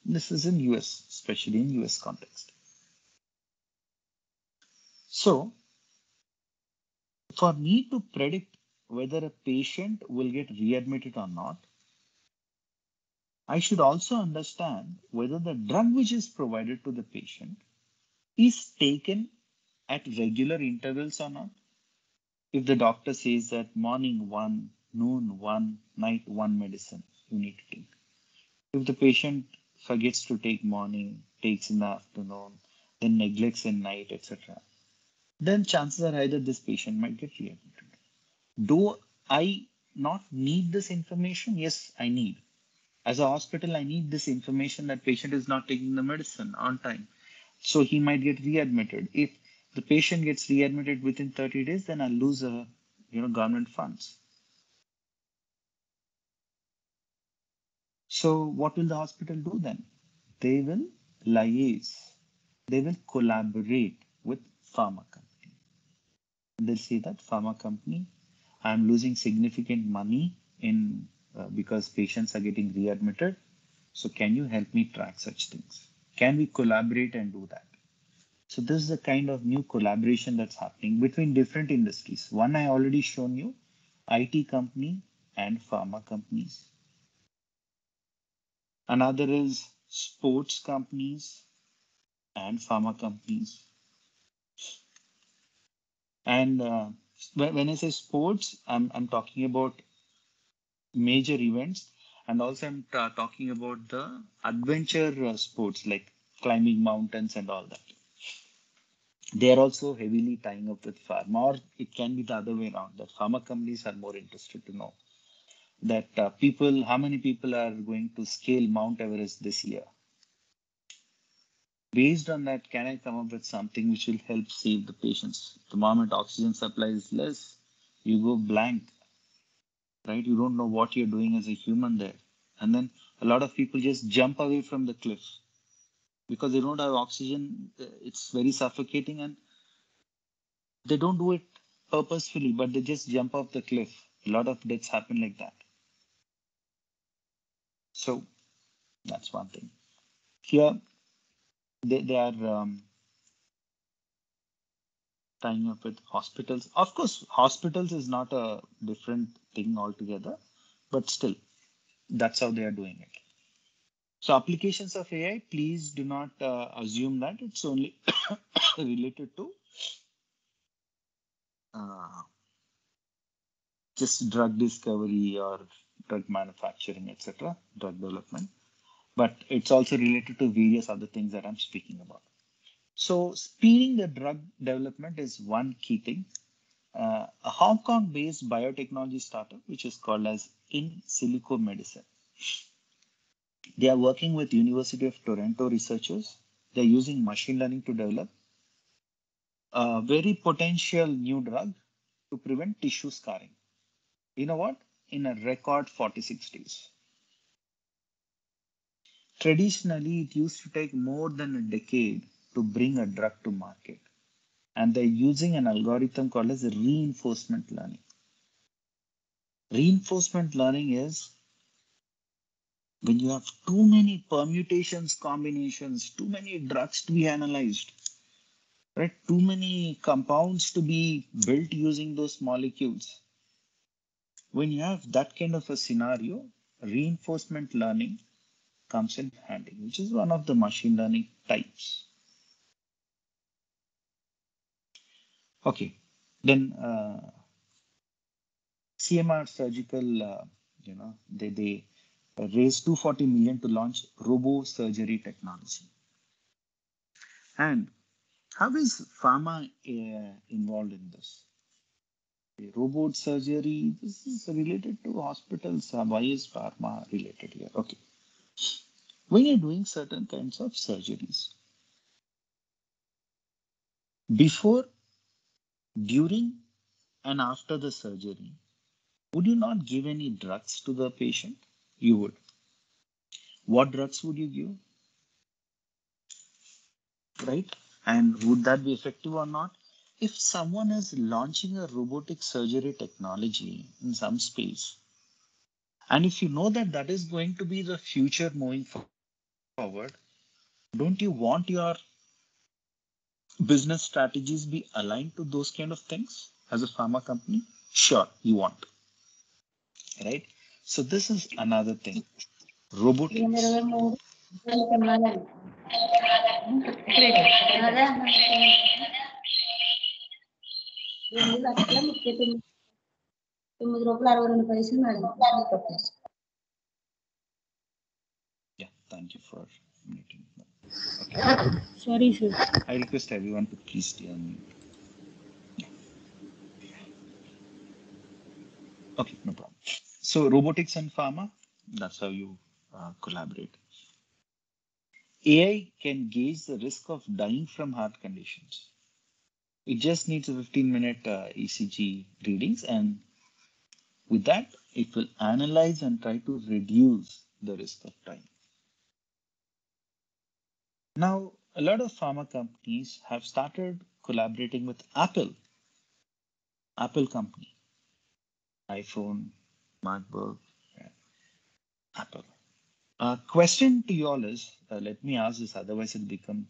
This is in US, especially in US context. So for me to predict whether a patient will get readmitted or not, I should also understand whether the drug which is provided to the patient is taken at regular intervals or not. If the doctor says that morning one, noon one, night one medicine you need to take. If the patient forgets to take morning, takes in the afternoon, then neglects in night, etc., then chances are high that this patient might get readmitted. Do I not need this information? Yes, I need. As a hospital, I need this information that patient is not taking the medicine on time. So he might get readmitted. If the patient gets readmitted within 30 days, then I'll lose government funds. So what will the hospital do then? They will liaise. They will collaborate with pharma company. They'll say that pharma company, I'm losing significant money in because patients are getting readmitted. So can you help me track such things? Can we collaborate and do that? So this is the kind of new collaboration that's happening between different industries. One I already shown you, IT company and pharma companies. Another is sports companies and pharma companies. And when I say sports, I'm talking about major events, and also I'm talking about the adventure sports like climbing mountains and all that. They are also heavily tying up with pharma, or it can be the other way around. That pharma companies are more interested to know that how many people are going to scale Mount Everest this year. Based on that, can I come up with something which will help save the patients? The moment oxygen supply is less, you go blank, right? You don't know what you're doing as a human there. And then a lot of people just jump away from the cliff because they don't have oxygen. It's very suffocating, and they don't do it purposefully, but they just jump off the cliff. A lot of deaths happen like that. So that's one thing. Here, they are tying up with hospitals. Of course, hospitals is not a different thing altogether, but still, that's how they are doing it. So applications of AI, please do not assume that it's only related to uh, just drug discovery or drug manufacturing, etc., drug development, but it's also related to various other things that I'm speaking about. So speeding the drug development is one key thing. A Hong Kong-based biotechnology startup, which is called as In Silico Medicine. They are working with University of Toronto researchers. They're using machine learning to develop a very potential new drug to prevent tissue scarring. You know what? In a record 46 days. Traditionally, it used to take more than a decade to bring a drug to market. And they're using an algorithm called as reinforcement learning. Reinforcement learning is when you have too many permutations, combinations, too many drugs to be analyzed, right? Too many compounds to be built using those molecules. When you have that kind of a scenario, reinforcement learning comes in handy, which is one of the machine learning types. Okay, then CMR Surgical, they raised 240 million to launch robo surgery technology. And how is pharma involved in this? The robot surgery, this is related to hospitals. Why is pharma related here? Okay. When you're doing certain kinds of surgeries, before, during, and after the surgery, would you not give any drugs to the patient? You would. What drugs would you give? Right? And would that be effective or not? If someone is launching a robotic surgery technology in some space, and if you know that that is going to be the future moving forward, don't you want your business strategies be aligned to those kind of things as a pharma company? Sure, you want, right? So this is another thing. Robotics. Yeah, thank you for muting. Okay. Sorry, sir. I request everyone to please stay on mute. Yeah. Okay, no problem. So robotics and pharma, that's how you collaborate. AI can gauge the risk of dying from heart conditions. It just needs a 15-minute ECG readings, and with that, it will analyze and try to reduce the risk of dying. Now, a lot of pharma companies have started collaborating with Apple company, iPhone, MacBook, Apple. Question to you all is, let me ask this, otherwise it'll become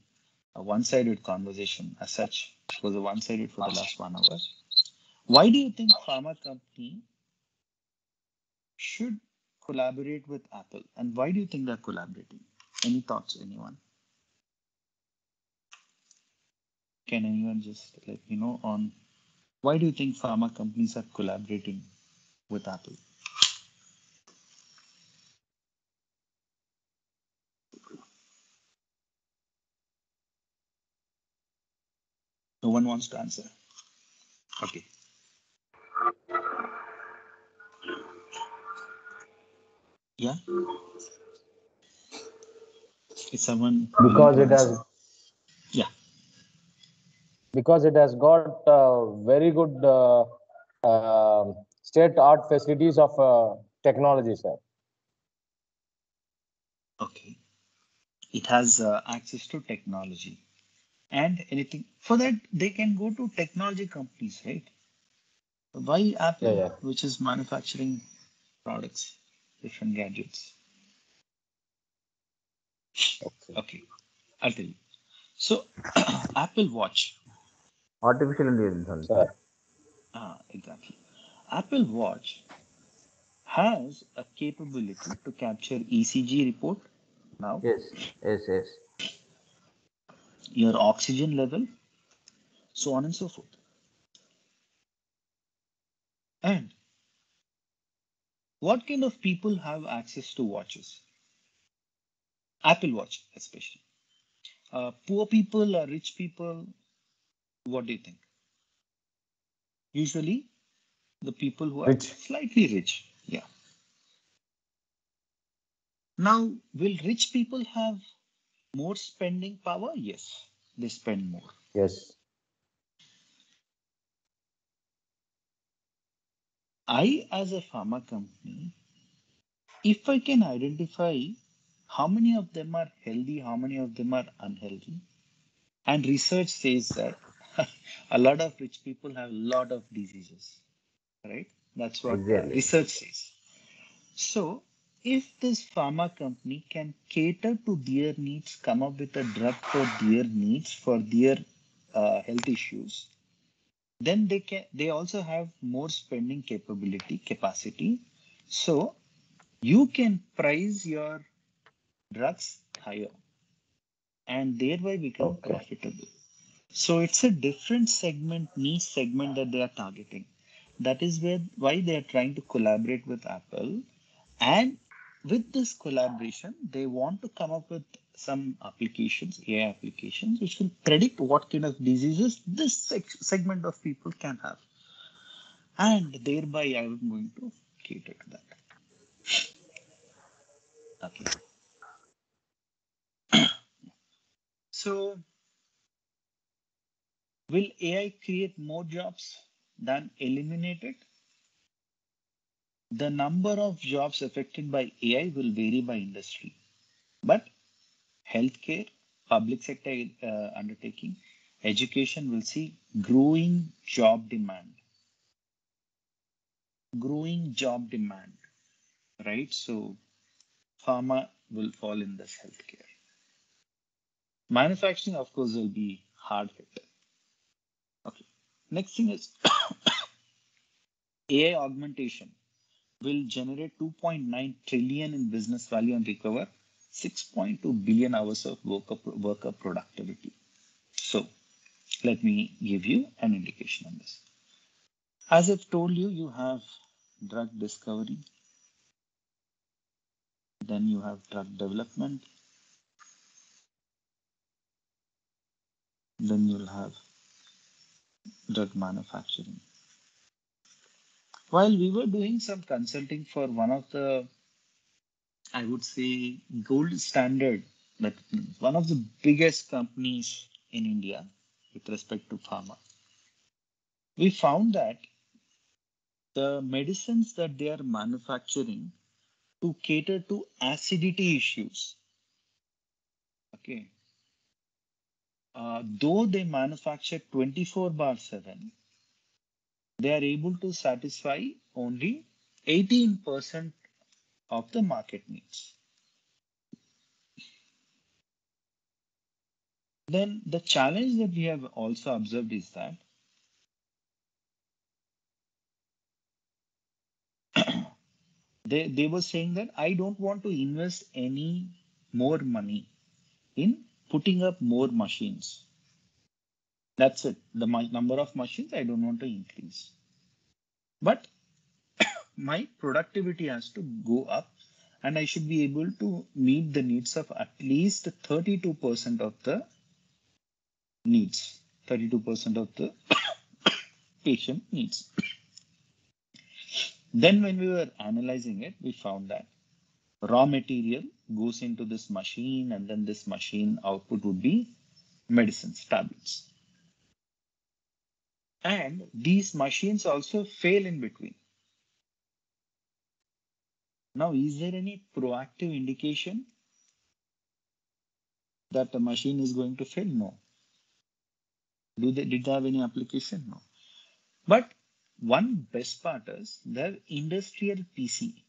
a one-sided conversation as such. It was a one-sided for the last 1 hour. Why do you think pharma company should collaborate with Apple, and why do you think they're collaborating? Any thoughts, anyone? Can anyone just let me know on why do you think pharma companies are collaborating with Apple? No one wants to answer. Okay. Yeah. Is someone willing because to it answer? has Yeah. because it has got very good state art facilities of technology, sir. Okay. It has access to technology and anything. For that, they can go to technology companies, right? Why Yeah, Apple, yeah. which is manufacturing products, different gadgets? Okay. Okay, I'll tell you. So, Apple Watch. Artificial intelligence, Sir. sir. Exactly. Apple Watch has a capability to capture ECG report now, Yes, yes, yes. your oxygen level, so on and so forth. And what kind of people have access to watches? Apple Watch, especially. Poor people or rich people? What do you think? Usually, the people who are Rich. slightly rich. Yeah. Now, will rich people have more spending power? Yes, they spend more. Yes. As a pharma company, if I can identify how many of them are healthy, how many of them are unhealthy, and research says that a lot of rich people have a lot of diseases, right? That's what Exactly. research says. So, if this pharma company can cater to their needs, come up with a drug for their needs, for their health issues, then they also have more spending capacity. So you can price your drugs higher and thereby become Okay. profitable. So it's a different segment, niche segment that they are targeting. That is why they are trying to collaborate with Apple. And with this collaboration, they want to come up with some applications, AI applications, which will predict what kind of diseases this segment of people can have. And thereby, I am going to cater to that. Okay. So, will AI create more jobs than eliminate it? The number of jobs affected by AI will vary by industry, but healthcare, public sector undertaking, education will see growing job demand, right? So, pharma will fall in this healthcare. Manufacturing, of course, will be hard hit. Okay. Next thing is AI augmentation will generate 2.9 trillion in business value and recover 6.2 billion hours of worker productivity. So let me give you an indication on this. As I've told you, you have drug discovery, then you have drug development, then you'll have drug manufacturing. While we were doing some consulting for one of the, I would say, gold standard, that one of the biggest companies in India with respect to pharma, we found that the medicines that they are manufacturing to cater to acidity issues, okay, though they manufacture 24 bar 7, they are able to satisfy only 18% of the market needs. Then the challenge that we have also observed is that they were saying that I don't want to invest any more money in putting up more machines. That's it. The number of machines I don't want to increase. But my productivity has to go up and I should be able to meet the needs of at least 32% of the needs, 32% of the patient needs. Then when we were analyzing it, we found that raw material goes into this machine and then this machine output would be medicines, tablets. And these machines also fail in between. Now, is there any proactive indication that the machine is going to fail? No. Did they have any application? No. But one best part is their industrial PC.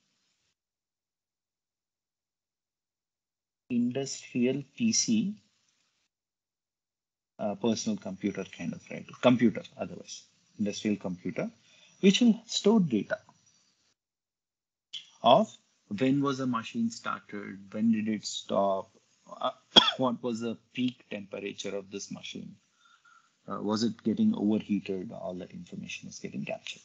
Industrial PC, personal computer kind of, right? Computer, otherwise, industrial computer, which will store data of when was the machine started, when did it stop, uh, what was the peak temperature of this machine, was it getting overheated, all that information is getting captured.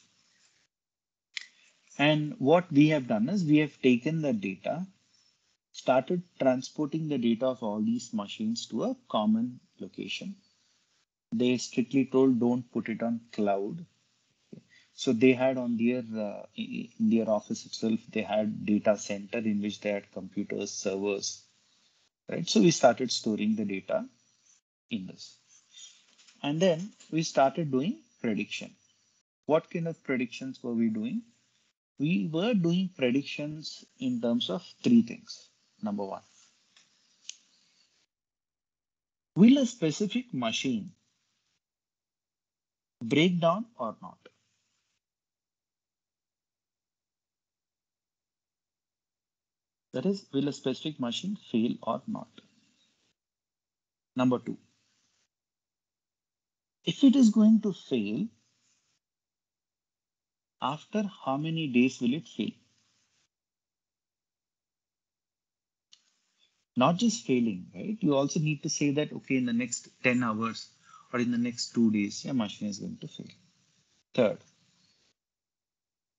And what we have done is we have taken the data, started transporting the data of all these machines to a common location. They strictly told don't put it on cloud. So they had on in their office itself, they had data center in which they had computers, servers, right? So we started storing the data in this. And then we started doing prediction. What kind of predictions were we doing? We were doing predictions in terms of three things. Number one, will a specific machine break down or not? That is, will a specific machine fail or not? Number two, if it is going to fail, after how many days will it fail? Not just failing, right? You also need to say that, okay, in the next 10 hours or in the next 2 days, your machine is going to fail. Third,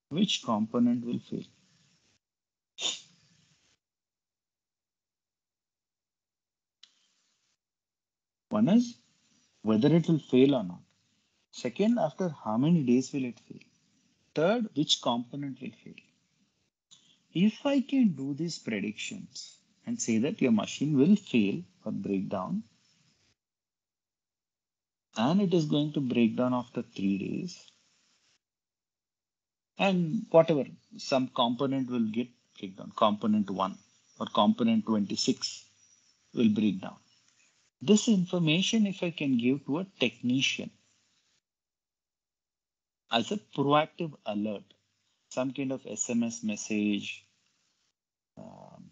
which component will fail? One is whether it will fail or not. Second, after how many days will it fail? Third, which component will fail? If I can do these predictions and say that your machine will fail or break down, and it is going to break down after 3 days, and whatever, some component will get break down, component 1 or component 26 will break down. This information, if I can give to a technician as a proactive alert, some kind of SMS message, um,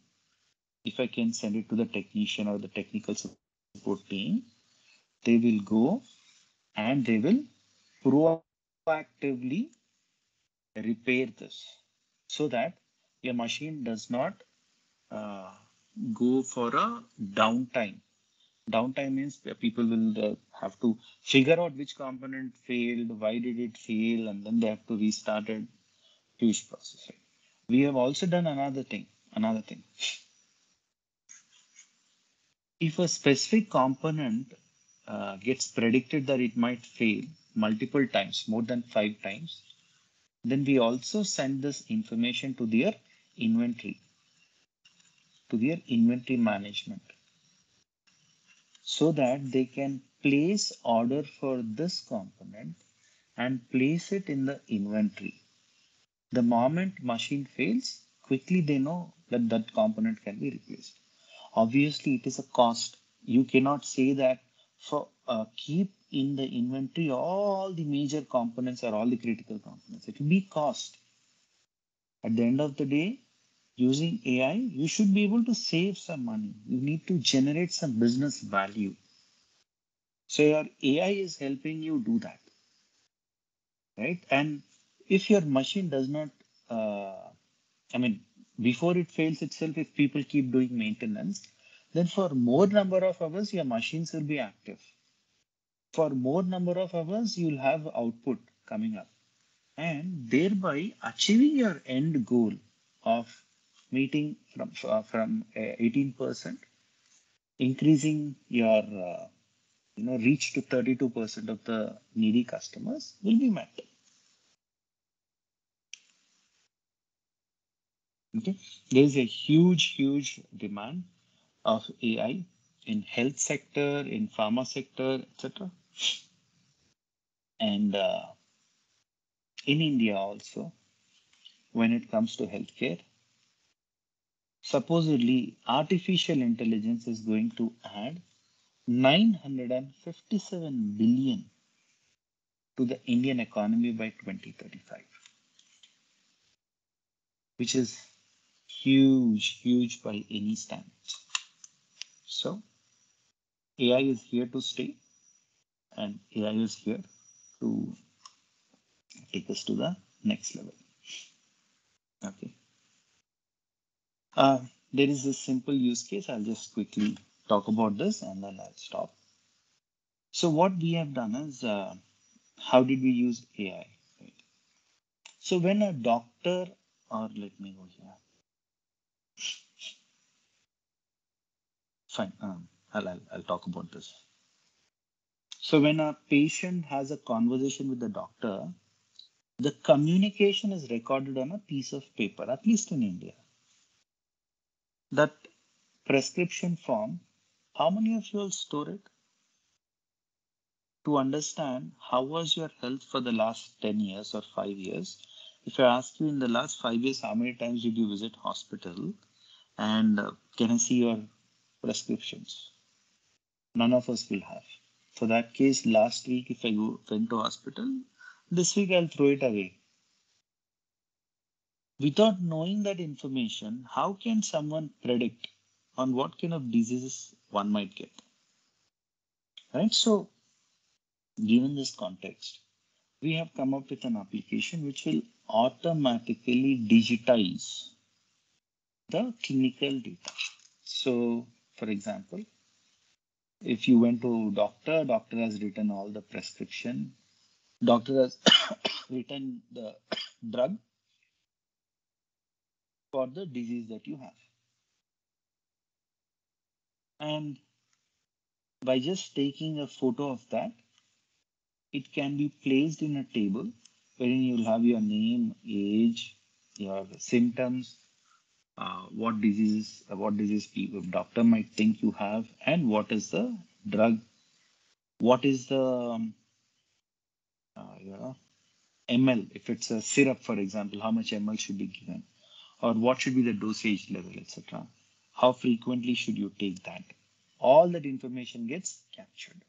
if I can send it to the technician or the technical support team, they will go and they will proactively repair this so that your machine does not uh, go for a downtime. Downtime means people will have to figure out which component failed, why did it fail, and then they have to restart it. Huge process. Right? We have also done another thing. If a specific component gets predicted that it might fail multiple times, more than 5 times, then we also send this information to inventory, to their inventory management, so that they can place order for this component and place it in the inventory. The moment machine fails, quickly they know that that component can be replaced. Obviously, it is a cost. You cannot say that for keep in the inventory all the major components or all the critical components. It will be cost. At the end of the day, using AI, you should be able to save some money. You need to generate some business value. So your AI is helping you do that, right? And if your machine does not, I mean, before it fails itself, if people keep doing maintenance, then for more number of hours, your machines will be active. For more number of hours, you'll have output coming up, and thereby achieving your end goal of meeting from 18%, increasing your reach to 32% of the needy customers will be met. Okay, there is a huge demand of AI in health sector, in pharma sector, etc., and in India also when it comes to healthcare. Supposedly, artificial intelligence is going to add 957 billion to the Indian economy by 2035, which is huge by any standards. So AI is here to stay, and AI is here to take us to the next level. Okay. There is a simple use case. I'll just quickly talk about this and then I'll stop. So what we have done is, how did we use AI? Right? So when a doctor, or let me go here. Fine. I'll talk about this. So when a patient has a conversation with the doctor, the communication is recorded on a piece of paper, at least in India. That prescription form, how many of you will store it? To understand how was your health for the last 10 years or 5 years. If I ask you in the last 5 years, how many times did you visit hospital, and can I see your prescriptions? None of us will have. For that case, last week, if I went to hospital, this week I'll throw it away. Without knowing that information, how can someone predict on what kind of diseases one might get? Right? So, given this context, we have come up with an application which will automatically digitize the clinical data. So, for example, if you went to doctor has written all the prescription, doctor has written the drug for the disease that you have. And by just taking a photo of that, it can be placed in a table wherein you'll have your name, age, your symptoms, what disease people, doctor might think you have, and what is the drug, what is the ml. If it's a syrup, for example, how much ml should be given, or what should be the dosage level, etc. How frequently should you take that? All that information gets captured.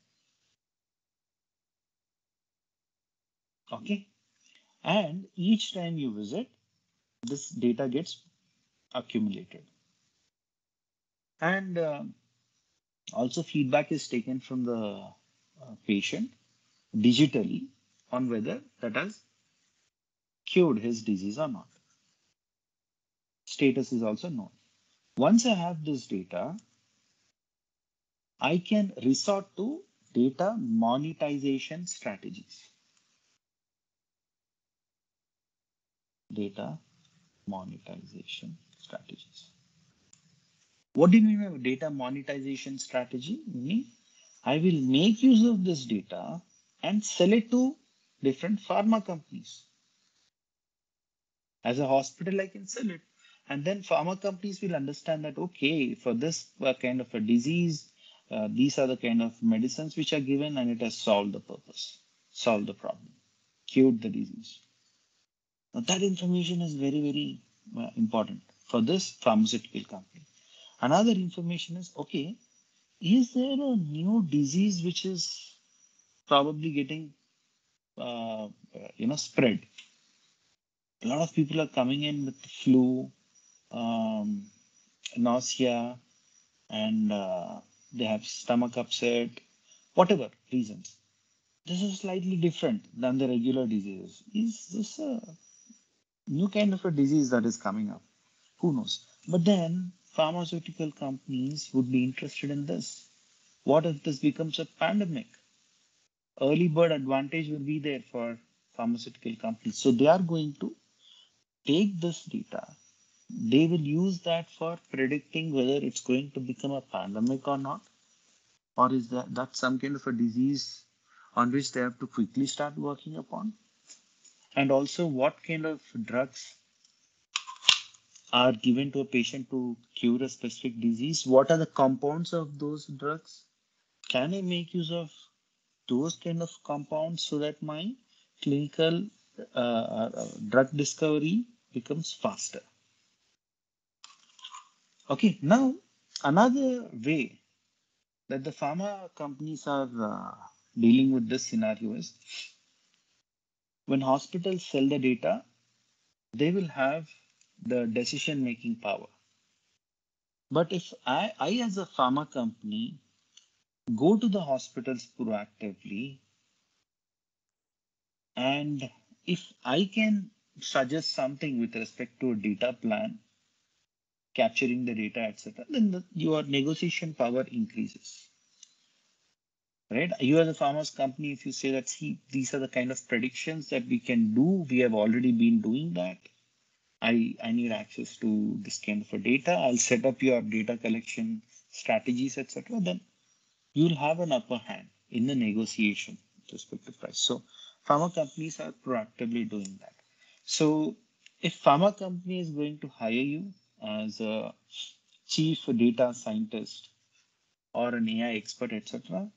Okay, and each time you visit, this data gets accumulated, and also feedback is taken from the patient digitally on whether that has cured his disease or not. Status is also known. Once I have this data, I can resort to data monetization strategies. Data monetization strategies. What do you mean by data monetization strategy? Meaning, I will make use of this data and sell it to different pharma companies. As a hospital, I can sell it. And then pharma companies will understand that, okay, for this kind of a disease, these are the kind of medicines which are given, and it has solved the purpose, solved the problem, cured the disease. Now, that information is very important for this pharmaceutical company. Another information is, okay, is there a new disease which is probably getting spread? A lot of people are coming in with flu, nausea, and they have stomach upset, whatever reasons. This is slightly different than the regular diseases. Is this a new kind of a disease that is coming up? Who knows? But then pharmaceutical companies would be interested in this. What if this becomes a pandemic? Early bird advantage will be there for pharmaceutical companies. So they are going to take this data. They will use that for predicting whether it's going to become a pandemic or not, or is that some kind of a disease on which they have to quickly start working upon, and also what kind of drugs are given to a patient to cure a specific disease. What are the compounds of those drugs? Can I make use of those kind of compounds so that my clinical drug discovery becomes faster? Okay, now another way that the pharma companies are dealing with this scenario is when hospitals sell the data, they will have the decision making power. But if I as a pharma company go to the hospitals proactively, and if I can suggest something with respect to a data plan, capturing the data, etc., then your negotiation power increases. Right? You as a farmers company, if you say that, see, these are the kind of predictions that we can do, we have already been doing that. I need access to this kind of a data. I'll set up your data collection strategies, etc. Then you'll have an upper hand in the negotiation with respect to price. So pharma companies are proactively doing that. So if pharma company is going to hire you as a chief data scientist or an AI expert, etc.,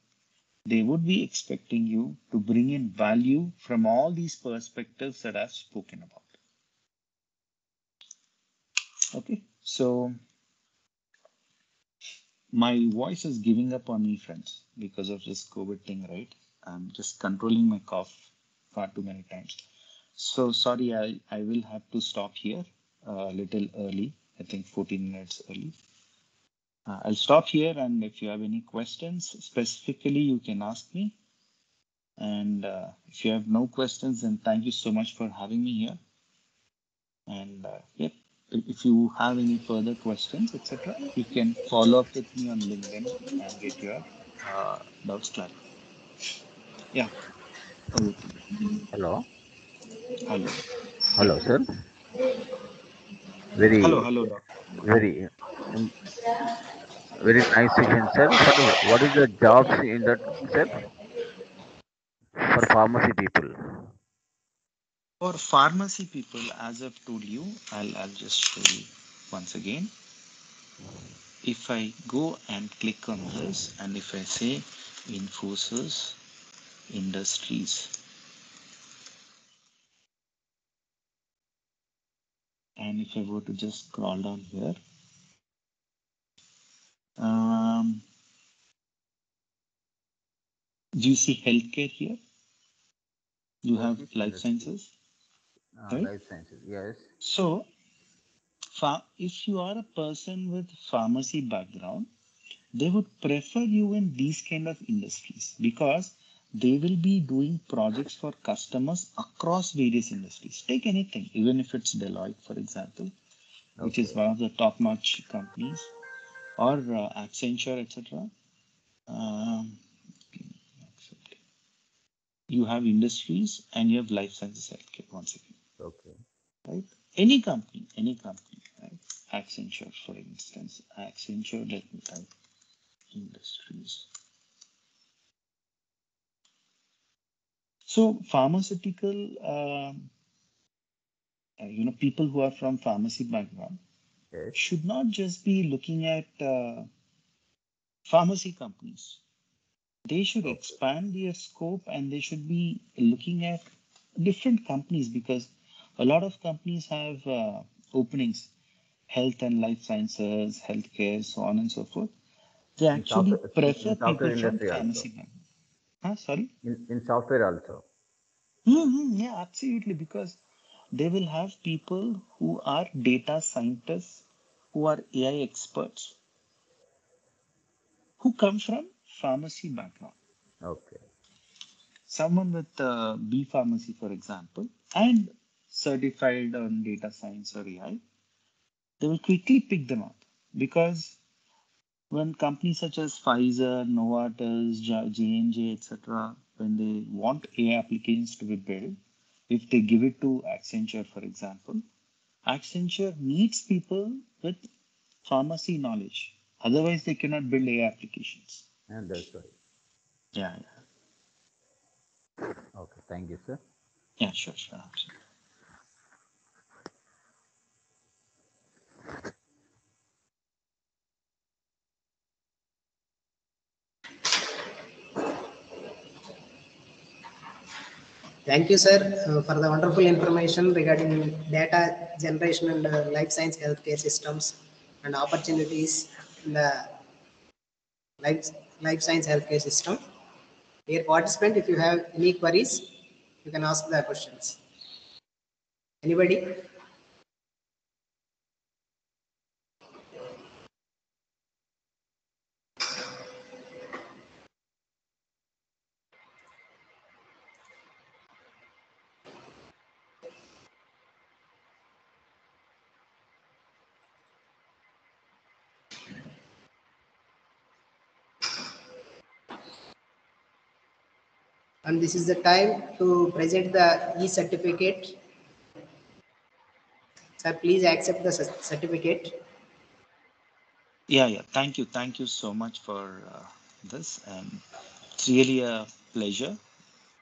they would be expecting you to bring in value from all these perspectives that I've spoken about. Okay, so my voice is giving up on me, friends, because of this COVID thing, right? I'm just controlling my cough far too many times. So sorry, I will have to stop here a little early, I think 14 minutes early. I'll stop here, and if you have any questions specifically, you can ask me. And if you have no questions, then thank you so much for having me here. And yep, if you have any further questions, etc., you can follow up with me on LinkedIn and get your doubts clarified. Yeah, over to you. Hello. Hello. Yeah. Hello, sir. Hello, Very, hello, doctor. very, um, very nice session, sir. Sir, what is the jobs in that, sir, for pharmacy people? For pharmacy people, as I've told you, I'll just show you once again. If I go and click on this, and if I say Infosys Industries, and if I were to just scroll down here, um, do you see healthcare here? You have Infosys life Industry, sciences, right? life sciences. Yes. So, if you are a person with pharmacy background, they would prefer you in these kind of industries because they will be doing projects for customers across various industries. Take anything, even if it's Deloitte, for example, which is Okay. one of the top-notch companies, or Accenture, etc. Um, you have industries and you have life sciences healthcare once again, Okay. right? Any company, right? Accenture, for instance, Accenture, let me type industries. So pharmaceutical, people who are from pharmacy background Yes. should not just be looking at pharmacy companies. They should Okay. expand their scope and they should be looking at different companies because a lot of companies have openings, health and life sciences, healthcare, so on and so forth. They In actually software, prefer in software people from industry also. pharmacy background. Huh, sorry? In software also. Yeah, absolutely. Because they will have people who are data scientists, who are AI experts, who come from pharmacy background. Okay. Someone with B pharmacy, for example, and certified on data science or AI, they will quickly pick them up because when companies such as Pfizer, Novartis, J&J, etc., when they want AI applications to be built, if they give it to Accenture, for example, Accenture needs people with pharmacy knowledge. Otherwise, they cannot build AI applications. And that's right. Yeah, Okay. Thank you, sir. yeah, sure, sure. Absolutely. Thank you, sir, for the wonderful information regarding data generation and life science healthcare systems and opportunities in the life, life science healthcare system. Dear participant, if you have any queries, you can ask the questions. Anybody? And this is the time to present the e-certificate. Sir, please accept the certificate. Yeah. Thank you so much for this, and it's really a pleasure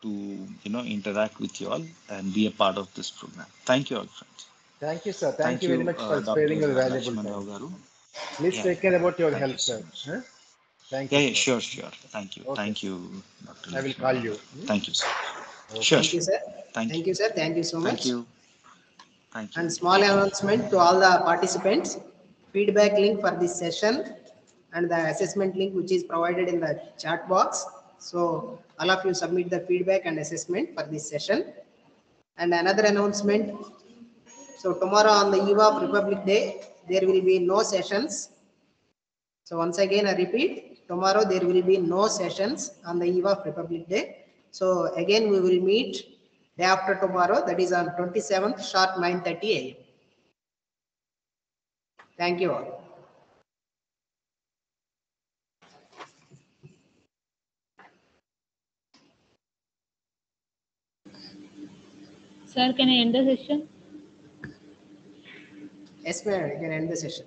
to interact with you all and be a part of this program. Thank you all, friends. Thank you, sir. Thank Thank you very you, much for Dr. sparing your valuable Lakshman Rao time. Garu. Please Yeah, take care about your thank you health, so sir. much. Huh? Thank you, Yeah, sir. sure. Thank you. Okay, Thank sir. you, Dr. I will Lakshman call Rao you. Garu. Thank you so much. Okay. Sure, Thank you, sir. Thank you. Thank you, sir. Thank you so Thank much. you. Thank you. And small announcement to all the participants, feedback link for this session and the assessment link which is provided in the chat box. So all of you submit the feedback and assessment for this session. And another announcement, so tomorrow on the eve of Republic Day, there will be no sessions. So once again I repeat, tomorrow there will be no sessions on the eve of Republic Day. So again we will meet day after tomorrow, that is on 27th sharp 9:30 a.m. Thank you all. Sir, can I end the session? Yes, ma'am, you can end the session.